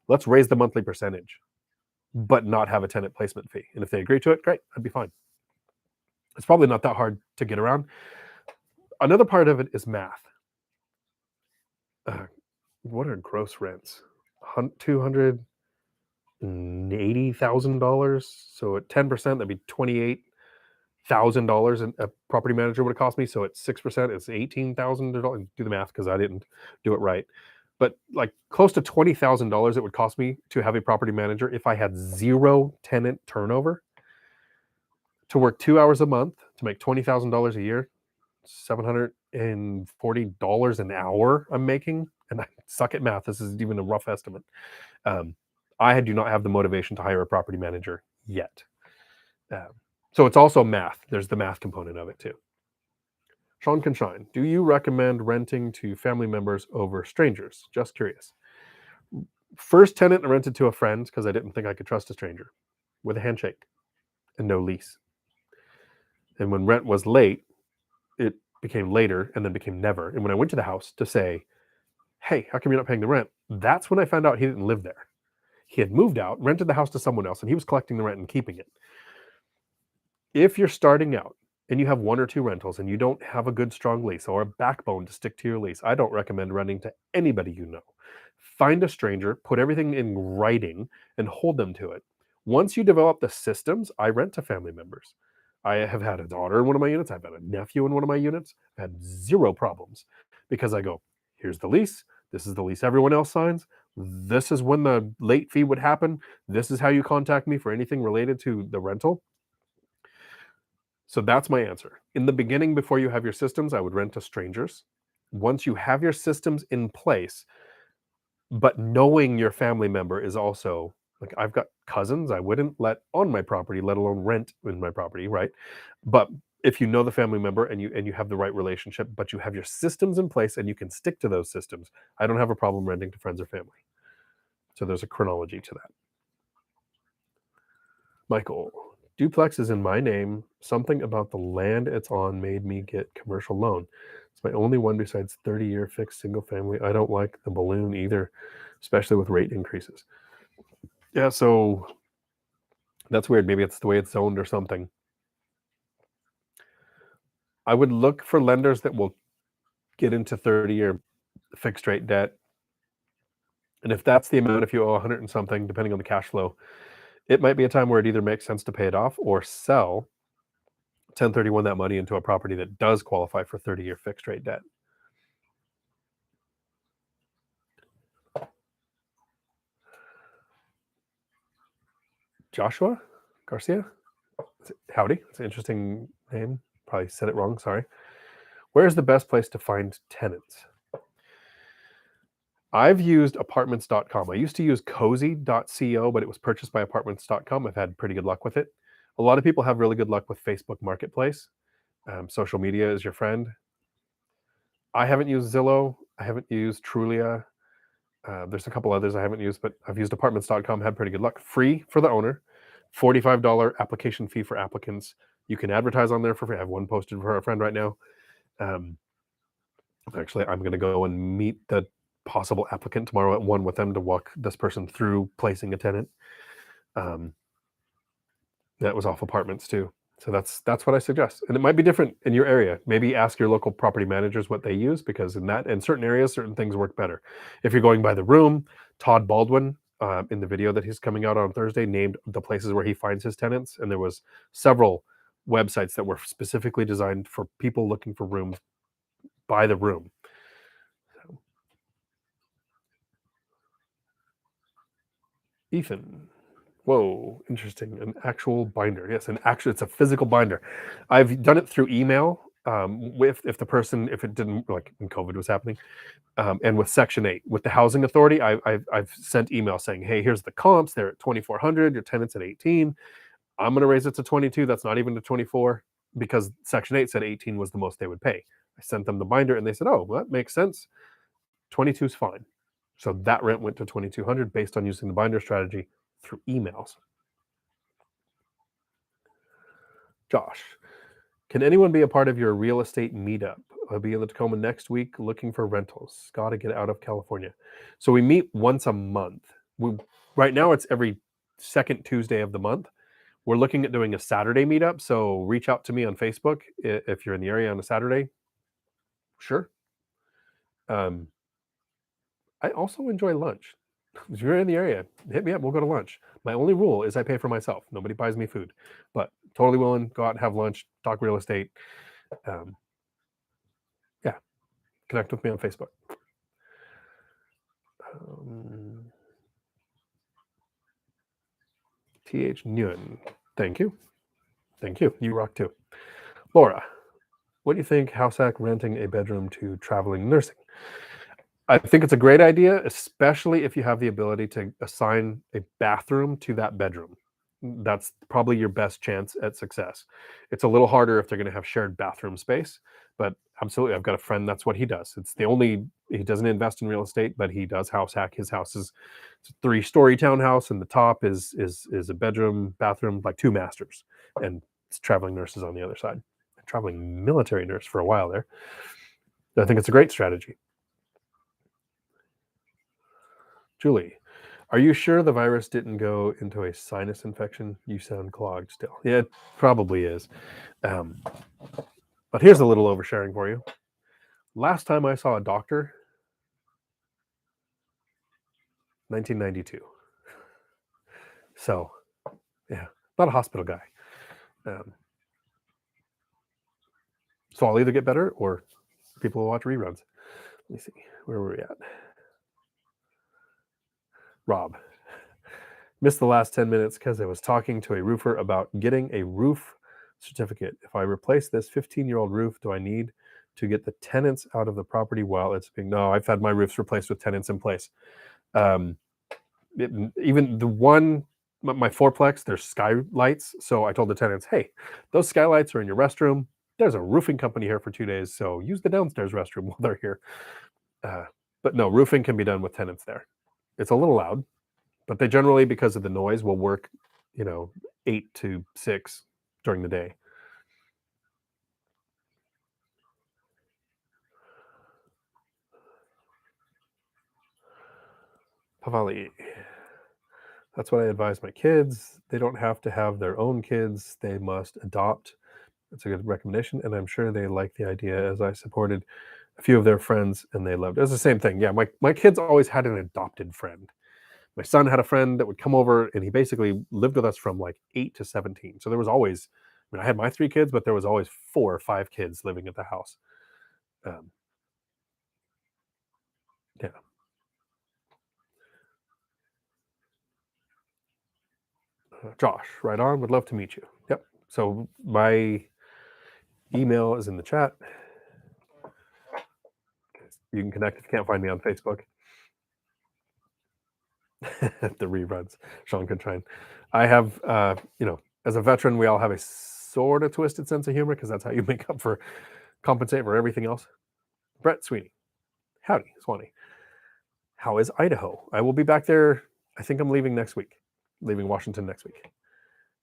let's raise the monthly percentage, but not have a tenant placement fee. And if they agree to it, great, I'd be fine. It's probably not that hard to get around. Another part of it is math. What are gross rents? $280,000. So at 10%, that'd be $28,000 a property manager would have cost me. So at 6%, it's $18,000. Do the math because I didn't do it right. But like close to $20,000 it would cost me to have a property manager if I had zero tenant turnover. To work 2 hours a month to make $20,000 a year, $740 an hour I'm making. And I suck at math. This is even a rough estimate. I do not have the motivation to hire a property manager yet. So it's also math. There's the math component of it too. Sean Conshine, do you recommend renting to family members over strangers? Just curious. First tenant I rented to a friend because I didn't think I could trust a stranger, with a handshake and no lease. And when rent was late, it became later and then became never. And when I went to the house to say, hey, how come you're not paying the rent? That's when I found out he didn't live there. He had moved out, rented the house to someone else, and he was collecting the rent and keeping it. If you're starting out and you have 1 or 2 rentals and you don't have a good, strong lease or a backbone to stick to your lease, I don't recommend renting to anybody you know. Find a stranger, put everything in writing, and hold them to it. Once you develop the systems, I rent to family members. I have had a daughter in one of my units. I've had a nephew in one of my units. I've had 0 problems because I go, here's the lease. This is the lease everyone else signs. This is when the late fee would happen. This is how you contact me for anything related to the rental. So that's my answer. In the beginning, before you have your systems, I would rent to strangers. Once you have your systems in place, but knowing your family member is also, like I've got cousins I wouldn't let on my property, let alone rent in my property, right? But if you know the family member and you have the right relationship, but you have your systems in place and you can stick to those systems, I don't have a problem renting to friends or family. So there's a chronology to that. Michael, duplex is in my name. Something about the land it's on made me get commercial loan. It's my only one besides 30-year fixed single family. I don't like the balloon either, especially with rate increases. Yeah, so that's weird. Maybe it's the way it's zoned or something. I would look for lenders that will get into 30-year fixed rate debt. And if that's the amount, if you owe 100 and something, depending on the cash flow, it might be a time where it either makes sense to pay it off or sell 1031 that money into a property that does qualify for 30-year fixed rate debt. Joshua Garcia? Howdy. It's an interesting name. Probably said it wrong. Sorry. Where's the best place to find tenants? I've used apartments.com. I used to use cozy.co, but it was purchased by apartments.com. I've had pretty good luck with it. A lot of people have really good luck with Facebook Marketplace. Social media is your friend. I haven't used Zillow. I haven't used Trulia. There's a couple others I haven't used, but I've used apartments.com, had pretty good luck. Free for the owner, $45 application fee for applicants. You can advertise on there for free. I have one posted for a friend right now. Actually, I'm going to go and meet the possible applicant tomorrow at 1 with them to walk this person through placing a tenant. That was off apartments too. So that's what I suggest. And it might be different in your area. Maybe ask your local property managers what they use, because in certain areas, certain things work better. If you're going by the room, Todd Baldwin, in the video that he's coming out on Thursday, named the places where he finds his tenants. And there was several websites that were specifically designed for people looking for rooms by the room. So. Ethan. Whoa, interesting. An actual binder. Yes, it's a physical binder. I've done it through email, if it didn't, like when COVID was happening, and with Section 8. With the Housing Authority, I've sent emails saying, hey, here's the comps. They're at 2,400. Your tenant's at 18. I'm going to raise it to 22. That's not even to 24, because Section 8 said 18 was the most they would pay. I sent them the binder and they said, oh, well, that makes sense. 22 is fine. So that rent went to 2,200 based on using the binder strategy through emails. Josh, can anyone be a part of your real estate meetup? I'll be in the Tacoma next week looking for rentals. Got to get out of California. So we meet once a month. Right now it's every second Tuesday of the month. We're looking at doing a Saturday meetup. So reach out to me on Facebook if you're in the area on a Saturday. Sure. I also enjoy lunch. If you're in the area, hit me up. We'll go to lunch. My only rule is I pay for myself. Nobody buys me food, but totally willing. Go out and have lunch, talk real estate. Yeah, connect with me on Facebook. TH Nguyen, thank you. Thank you. You rock too. Laura, what do you think Househack renting a bedroom to traveling nursing? I think it's a great idea, especially if you have the ability to assign a bathroom to that bedroom. That's probably your best chance at success. It's a little harder if they're going to have shared bathroom space, but absolutely, I've got a friend that's what he does. He doesn't invest in real estate, but he does house hack. His house is a 3-story townhouse, and the top is a bedroom, bathroom, like 2 masters, and it's traveling nurses on the other side. A traveling military nurse for a while there. I think it's a great strategy. Julie, are you sure the virus didn't go into a sinus infection? You sound clogged still. Yeah, it probably is. But here's a little oversharing for you. Last time I saw a doctor, 1992. So, yeah, not a hospital guy. So I'll either get better or people will watch reruns. Let me see. Where were we at? Rob. Missed the last 10 minutes because I was talking to a roofer about getting a roof certificate. If I replace this 15-year-old roof, do I need to get the tenants out of the property while it's being... No, I've had my roofs replaced with tenants in place. Even the one, my fourplex, there's skylights. So I told the tenants, hey, those skylights are in your restroom. there's a roofing company here for 2 days, so use the downstairs restroom while they're here. But no, roofing can be done with tenants there. It's a little loud, but they generally, because of the noise, will work, 8 to 6 during the day. Pavali. That's what I advise my kids. They don't have to have their own kids. They must adopt. That's a good recommendation, and I'm sure they like the idea, as I supported a few of their friends and they loved it. It's the same thing. Yeah, my kids always had an adopted friend. My son had a friend that would come over, and he basically lived with us from like 8 to 17. So there was always, I mean, I had my 3 kids, but there was always 4 or 5 kids living at the house. Um, yeah. Josh, right on. Would love to meet you. Yep. So my email is in the chat. You can connect if you can't find me on Facebook. The reruns, Sean can try. I have, as a veteran, we all have a sort of twisted sense of humor because that's how you make up for, compensate for everything else. Brett Sweeney, howdy, Swanee. How is Idaho? I will be back there. I think I'm leaving next week, leaving Washington next week.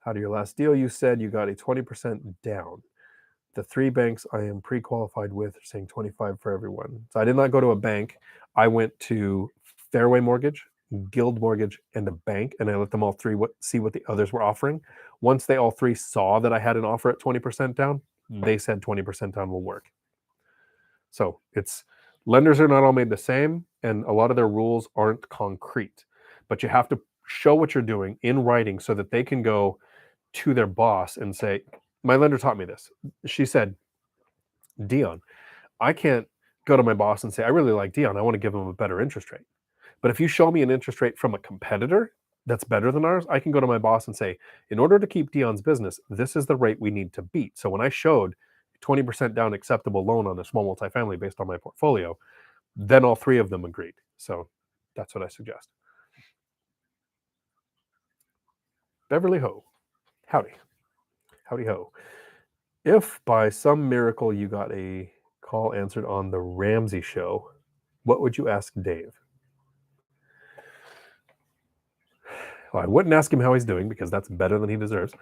How do your last deal? You said you got a 20% down. The 3 banks I am pre-qualified with are saying 25 for everyone. So I did not go to a bank. I went to Fairway Mortgage, Guild Mortgage, and a bank, and I let them all 3 see what the others were offering. Once they all 3 saw that I had an offer at 20% down, they said 20% down will work. So it's, lenders are not all made the same, and a lot of their rules aren't concrete, but you have to show what you're doing in writing so that they can go to their boss and say, my lender taught me this. She said, Dion, I can't go to my boss and say, I really like Dion. I want to give him a better interest rate. But if you show me an interest rate from a competitor that's better than ours, I can go to my boss and say, in order to keep Dion's business, this is the rate we need to beat. So when I showed 20% down acceptable loan on a small multifamily based on my portfolio, then all 3 of them agreed. So that's what I suggest. Beverly Ho, howdy. Howdy ho. If by some miracle you got a call answered on the Ramsey show, what would you ask Dave? Well, I wouldn't ask him how he's doing because that's better than he deserves,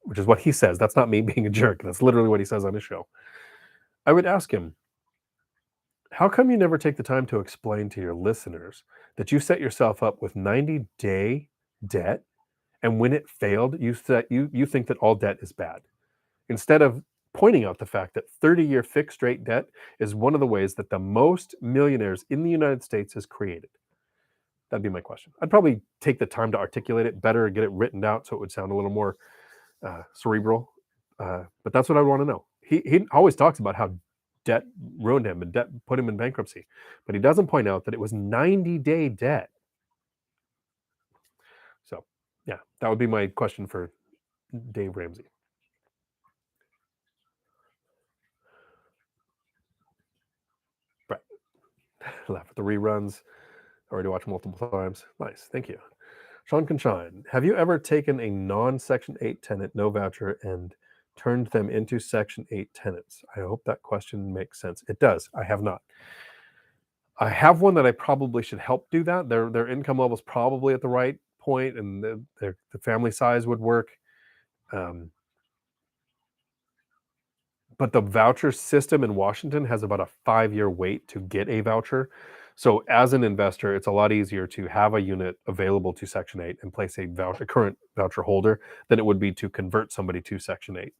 which is what he says. That's not me being a jerk. That's literally what he says on his show. I would ask him, how come you never take the time to explain to your listeners that you set yourself up with 90-day debt, and when it failed, you think that all debt is bad, instead of pointing out the fact that 30-year fixed rate debt is one of the ways that the most millionaires in the United States is created? That'd be my question. I'd probably take the time to articulate it better, get it written out so it would sound a little more cerebral. But that's what I want to know. He always talks about how debt ruined him and debt put him in bankruptcy, but he doesn't point out that it was 90-day debt. So yeah, that would be my question for Dave Ramsey. Right. Laugh at the reruns. Already watched multiple times. Nice. Thank you. Sean Conshine, have you ever taken a non-Section 8 tenant, no voucher, and turned them into Section 8 tenants? I hope that question makes sense. It does. I have not. I have one that I probably should help do that. Their income level is probably at the right point, and the family size would work. But the voucher system in Washington has about a 5-year wait to get a voucher. So as an investor, it's a lot easier to have a unit available to Section 8 and place a current voucher holder than it would be to convert somebody to Section 8.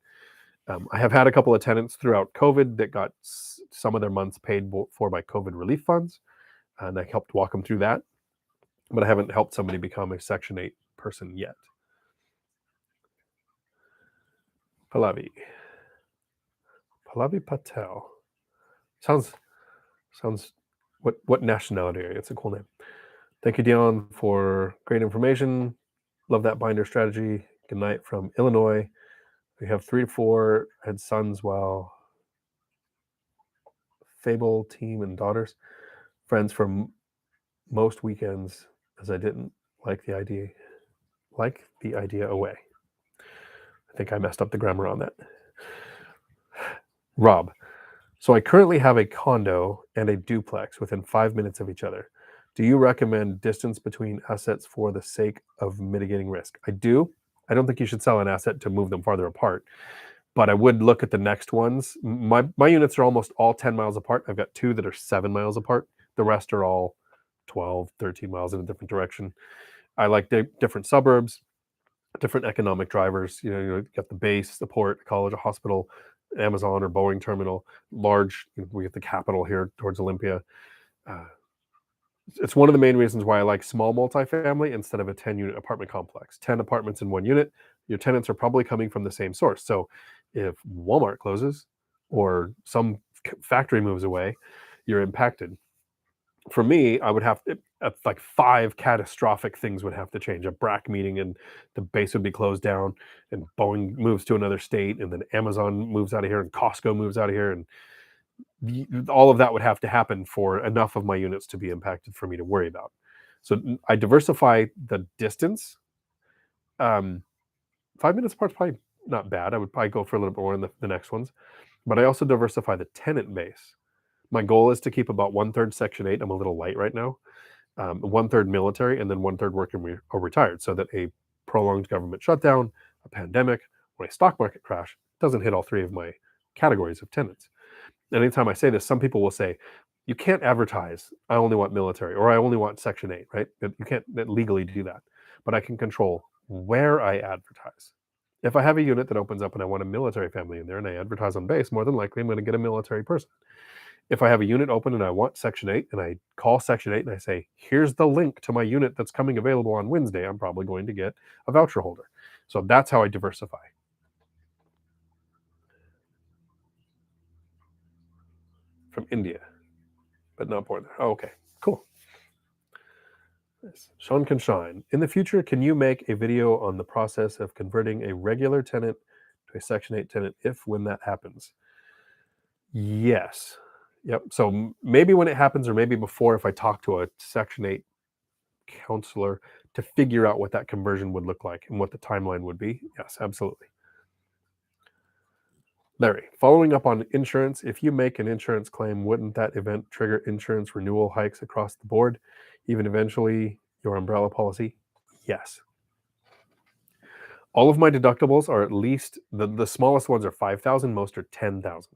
I have had a couple of tenants throughout COVID that got some of their months paid for by COVID relief funds, and I helped walk them through that. But I haven't helped somebody become a Section 8 person yet. Pallavi Patel. Sounds what nationality are you? It's a cool name. Thank you, Dion, for great information. Love that binder strategy. Good night from Illinois. We have 3 to 4 had sons, while Fable team and daughters. Friends from most weekends, as I didn't like the idea away. I think I messed up the grammar on that. Rob, so I currently have a condo and a duplex within 5 minutes of each other. Do you recommend distance between assets for the sake of mitigating risk? I do. I don't think you should sell an asset to move them farther apart, but I would look at the next ones. My units are almost all 10 miles apart. I've got two that are 7 miles apart. The rest are all 12, 13 miles in a different direction. I like different suburbs, different economic drivers. You got the base, the port, a college, a hospital, Amazon or Boeing terminal, large. We have the capital here towards Olympia. Uh, it's one of the main reasons why I like small multifamily instead of a 10-unit apartment complex. 10 apartments in one unit, your tenants are probably coming from the same source. So if Walmart closes or some factory moves away, you're impacted. For me, I would have to, like five catastrophic things would have to change. A BRAC meeting and the base would be closed down, and Boeing moves to another state, and then Amazon moves out of here, and Costco moves out of here, and all of that would have to happen for enough of my units to be impacted for me to worry about. So I diversify the distance. Um, 5 minutes apart is probably not bad. I would probably go for a little bit more in the next ones, but I also diversify the tenant base. My goal is to keep about one third Section 8. I'm a little light right now. One third military, and then one third working or retired, so that a prolonged government shutdown, a pandemic, or a stock market crash doesn't hit all three of my categories of tenants. And anytime I say this, some people will say, you can't advertise, I only want military, or I only want Section 8, right? You can't legally do that. But I can control where I advertise. If I have a unit that opens up and I want a military family in there and I advertise on base, more than likely I'm going to get a military person. If I have a unit open and I want Section 8 and I call Section 8 and I say, here's the link to my unit that's coming available on Wednesday, I'm probably going to get a voucher holder. So that's how I diversify. From India, but not born there. Oh, okay, cool. Nice. Sean can shine. In the future, can you make a video on the process of converting a regular tenant to a Section 8 tenant if when that happens? Yes. Yep. So maybe when it happens, or maybe before, if I talk to a Section 8 counselor to figure out what that conversion would look like and what the timeline would be. Yes, absolutely. Larry, following up on insurance, if you make an insurance claim, wouldn't that event trigger insurance renewal hikes across the board, even eventually your umbrella policy? Yes. All of my deductibles are at least the smallest ones are 5,000, most are 10,000.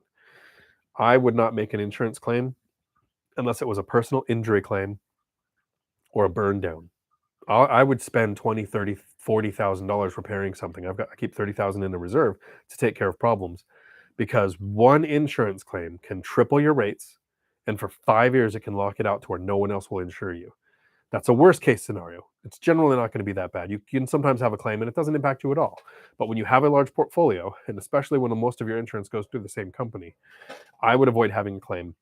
I would not make an insurance claim unless it was a personal injury claim or a burn down. I would spend 20, 30, $40,000 repairing something. I keep 30,000 in a reserve to take care of problems, because one insurance claim can triple your rates, and for 5 years it can lock it out to where no one else will insure you. That's a worst case scenario. It's generally not going to be that bad. You can sometimes have a claim and it doesn't impact you at all. But when you have a large portfolio, and especially when most of your insurance goes through the same company, I would avoid having a claim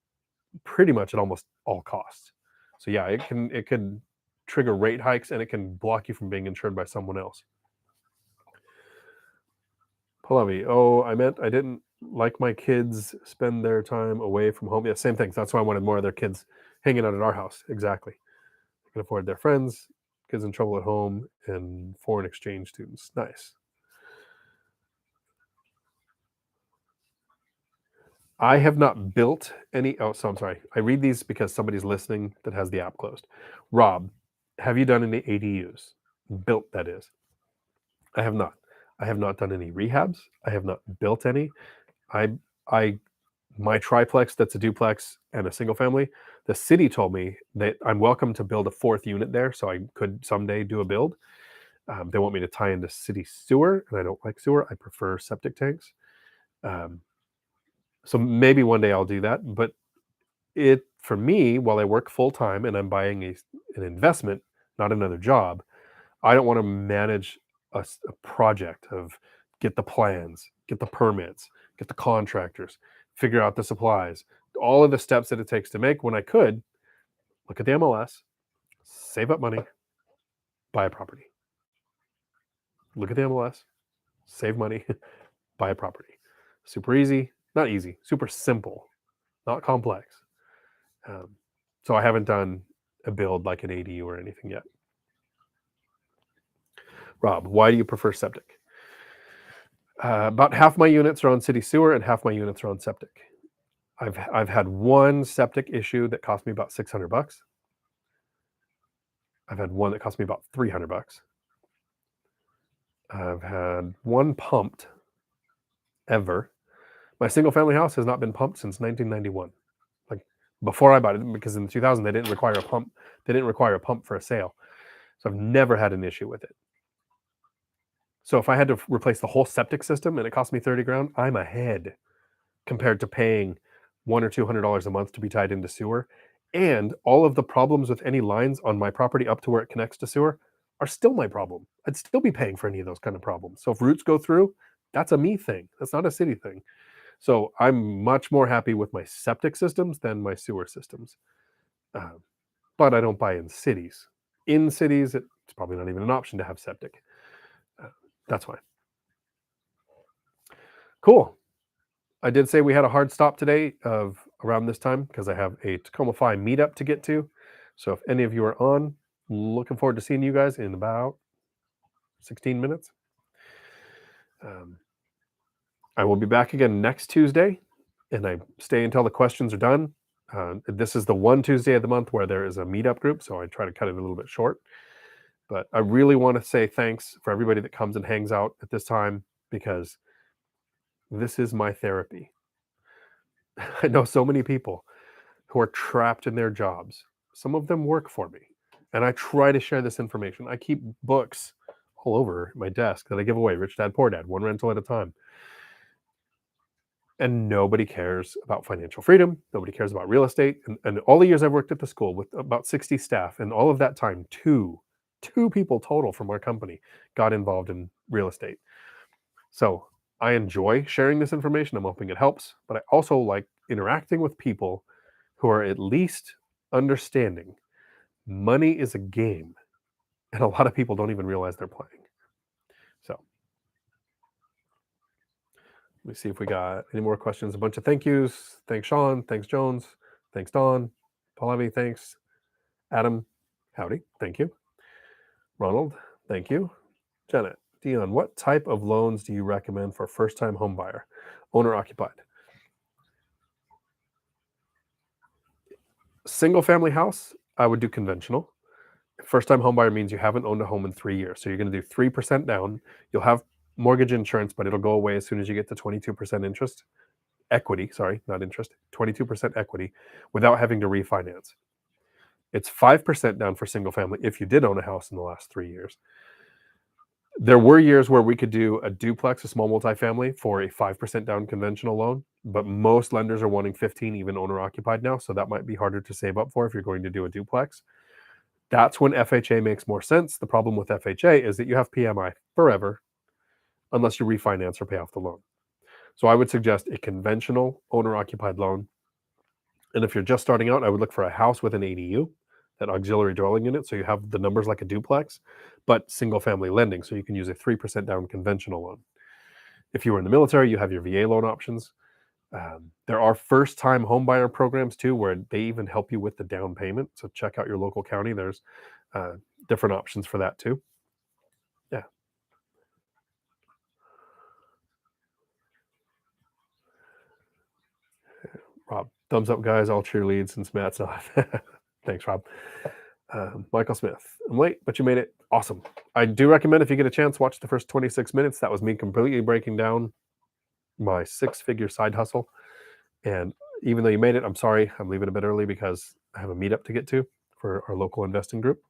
pretty much at almost all costs. So yeah, it can trigger rate hikes, and it can block you from being insured by someone else. Pallavi, oh, I meant I didn't like my kids spend their time away from home. Yeah, same thing. That's why I wanted more of their kids hanging out at our house. Exactly. They can afford their friends, kids in trouble at home, and foreign exchange students. Nice. I have not built any. Oh, so I'm sorry. I read these because somebody's listening that has the app closed. Rob, have you done any ADUs? Built, that is. I have not. I have not done any rehabs. I have not built any. I I my triplex that's a duplex and a single family, the city told me that I'm welcome to build a fourth unit there, so I could someday do a build. They want me to tie into city sewer, and I don't like sewer. I prefer septic tanks. Um, so maybe one day I'll do that. But it for me, while I work full time and I'm buying an investment, not another job, I don't want to manage a project of get the plans, get the permits, get the contractors, figure out the supplies, all of the steps that it takes to make, when I could look at the MLS, save up money, buy a property. Look at the MLS, save money, buy a property. Super easy, not easy, super simple, not complex. Um, so I haven't done a build like an ADU or anything yet. Rob, why do you prefer septic? About half my units are on city sewer and half my units are on septic. I've had one septic issue that cost me about $600. I've had one that cost me about $300. I've had one pumped ever. My single family house has not been pumped since 1991. Like before I bought it, because in 2000 they didn't require a pump. They didn't require a pump for a sale, so I've never had an issue with it. So if I had to replace the whole septic system and it cost me 30 grand, I'm ahead compared to paying $100 or $200 a month to be tied into sewer. And all of the problems with any lines on my property up to where it connects to sewer are still my problem. I'd still be paying for any of those kind of problems. So if roots go through, that's a me thing. That's not a city thing. So I'm much more happy with my septic systems than my sewer systems. But I don't buy in cities. In cities, it's probably not even an option to have septic. That's why. Cool. I did say we had a hard stop today of around this time because I have a Tacoma Fi meetup to get to. So if any of you are on, looking forward to seeing you guys in about 16 minutes. I will be back again next Tuesday, and I stay until the questions are done. This is the one Tuesday of the month where there is a meetup group, so I try to cut it a little bit short. But I really want to say thanks for everybody that comes and hangs out at this time, because this is my therapy. I know so many people who are trapped in their jobs. Some of them work for me, and I try to share this information. I keep books all over my desk that I give away, Rich Dad Poor Dad, one rental at a time. And nobody cares about financial freedom. Nobody cares about real estate. And all the years I've worked at the school with about 60 staff, and all of that time, two people total from our company got involved in real estate. So I enjoy sharing this information. I'm hoping it helps, but I also like interacting with people who are at least understanding money is a game, and a lot of people don't even realize they're playing. So let me see if we got any more questions. A bunch of thank yous. Thanks, Sean. Thanks, Jones. Thanks, Don. Pallavi, thanks. Adam, howdy. Thank you. Ronald, thank you. Janet, Dion, what type of loans do you recommend for first-time home buyer, owner occupied? Single family house, I would do conventional. First-time home buyer means you haven't owned a home in 3 years. So you're going to do 3% down. You'll have mortgage insurance, but it'll go away as soon as you get to 22% interest. Equity, sorry, not interest, 22% equity without having to refinance. It's 5% down for single family if you did own a house in the last 3 years. There were years where we could do a duplex, a small multifamily, for a 5% down conventional loan, but most lenders are wanting 15, even owner occupied now. So that might be harder to save up for if you're going to do a duplex. That's when FHA makes more sense. The problem with FHA is that you have PMI forever unless you refinance or pay off the loan. So I would suggest a conventional owner occupied loan. And if you're just starting out, I would look for a house with an ADU, that auxiliary dwelling unit, so you have the numbers like a duplex, but single family lending, so you can use a 3% down conventional loan. If you were in the military, you have your VA loan options. There are first-time homebuyer programs too, where they even help you with the down payment. So check out your local county. There's different options for that too. Yeah. Rob, thumbs up, guys. All cheerleads since Matt's not. Thanks, Rob. Michael Smith, I'm late, but you made it. Awesome. I do recommend, if you get a chance, watch the first 26 minutes. That was me completely breaking down my 6-figure side hustle. And even though you made it, I'm sorry, I'm leaving a bit early because I have a meetup to get to for our local investing group.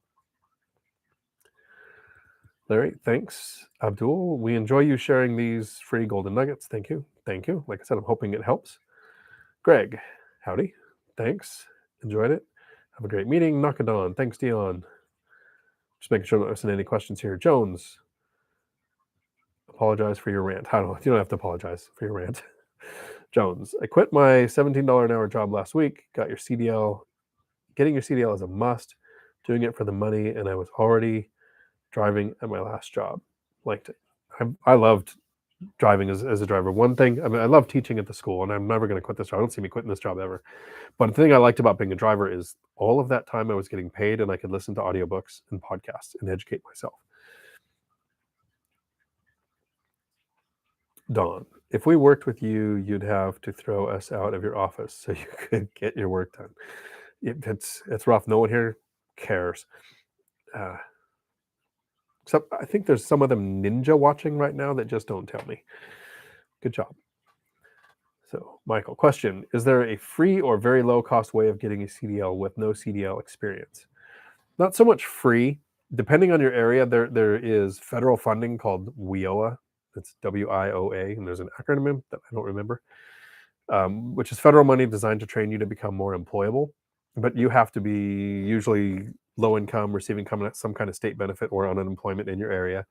Larry, thanks. Abdul, we enjoy you sharing these free golden nuggets. Thank you. Thank you. Like I said, I'm hoping it helps. Greg, howdy. Thanks. Enjoyed it. Have a great meeting. Knock it on. Thanks, Dion. Just making sure I'm not missing any questions here. Jones, apologize for your rant. I don't know. You don't have to apologize for your rant. Jones, I quit my $17 an hour job last week. Got your CDL. Getting your CDL is a must. Doing it for the money, and I was already driving at my last job. Liked it. I loved driving as a driver. One thing, I mean, I love teaching at the school, and I'm never going to quit this job. I don't see me quitting this job ever. But the thing I liked about being a driver is all of that time I was getting paid, and I could listen to audiobooks and podcasts and educate myself. Dawn, if we worked with you, you'd have to throw us out of your office so you could get your work done. It's rough. No one here cares. Uh, except I think there's some of them ninja watching right now that just don't tell me. Good job. So, Michael, question: is there a free or very low cost way of getting a CDL with no CDL experience? Not so much free. Depending on your area, there is federal funding called WIOA. It's WIOA, and there's an acronym that I don't remember, which is federal money designed to train you to become more employable. But you have to be usually low income, receiving some kind of state benefit or on unemployment in your area.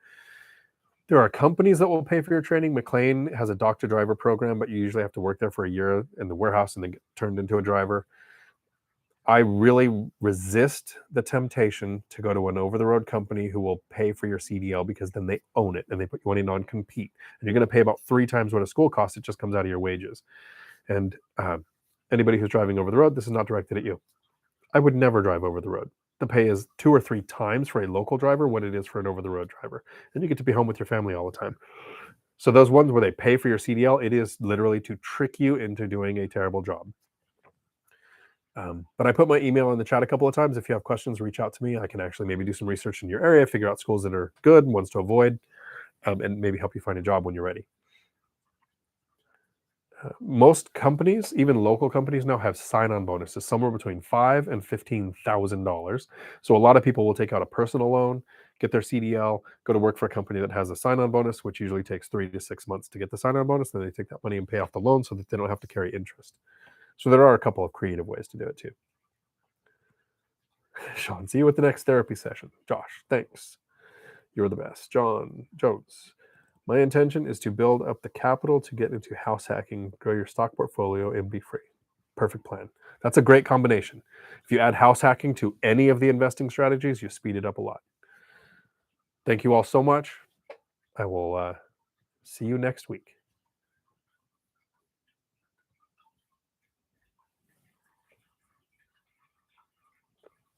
There are companies that will pay for your training. McLean has a doctor driver program, but you usually have to work there for a year in the warehouse and then get turned into a driver. I really resist the temptation to go to an over-the-road company who will pay for your CDL, because then they own it and they put you on a non-compete. And you're going to pay about 3 times what a school costs. It just comes out of your wages. And anybody who's driving over the road, this is not directed at you. I would never drive over the road. The pay is 2 or 3 times for a local driver what it is for an over-the-road driver. And you get to be home with your family all the time. So those ones where they pay for your CDL, it is literally to trick you into doing a terrible job. But I put my email in the chat a couple of times. If you have questions, reach out to me. I can actually maybe do some research in your area, figure out schools that are good, ones to avoid, and maybe help you find a job when you're ready. Most companies, even local companies now, have sign-on bonuses somewhere between $5,000 and $15,000. So a lot of people will take out a personal loan, get their CDL, go to work for a company that has a sign-on bonus, which usually takes 3 to 6 months to get the sign-on bonus. Then they take that money and pay off the loan so that they don't have to carry interest. So there are a couple of creative ways to do it too. Sean, see you at the next therapy session. Josh, thanks. You're the best. John Jones, my intention is to build up the capital to get into house hacking, grow your stock portfolio, and be free. Perfect plan. That's a great combination. If you add house hacking to any of the investing strategies, you speed it up a lot. Thank you all so much. I will see you next week.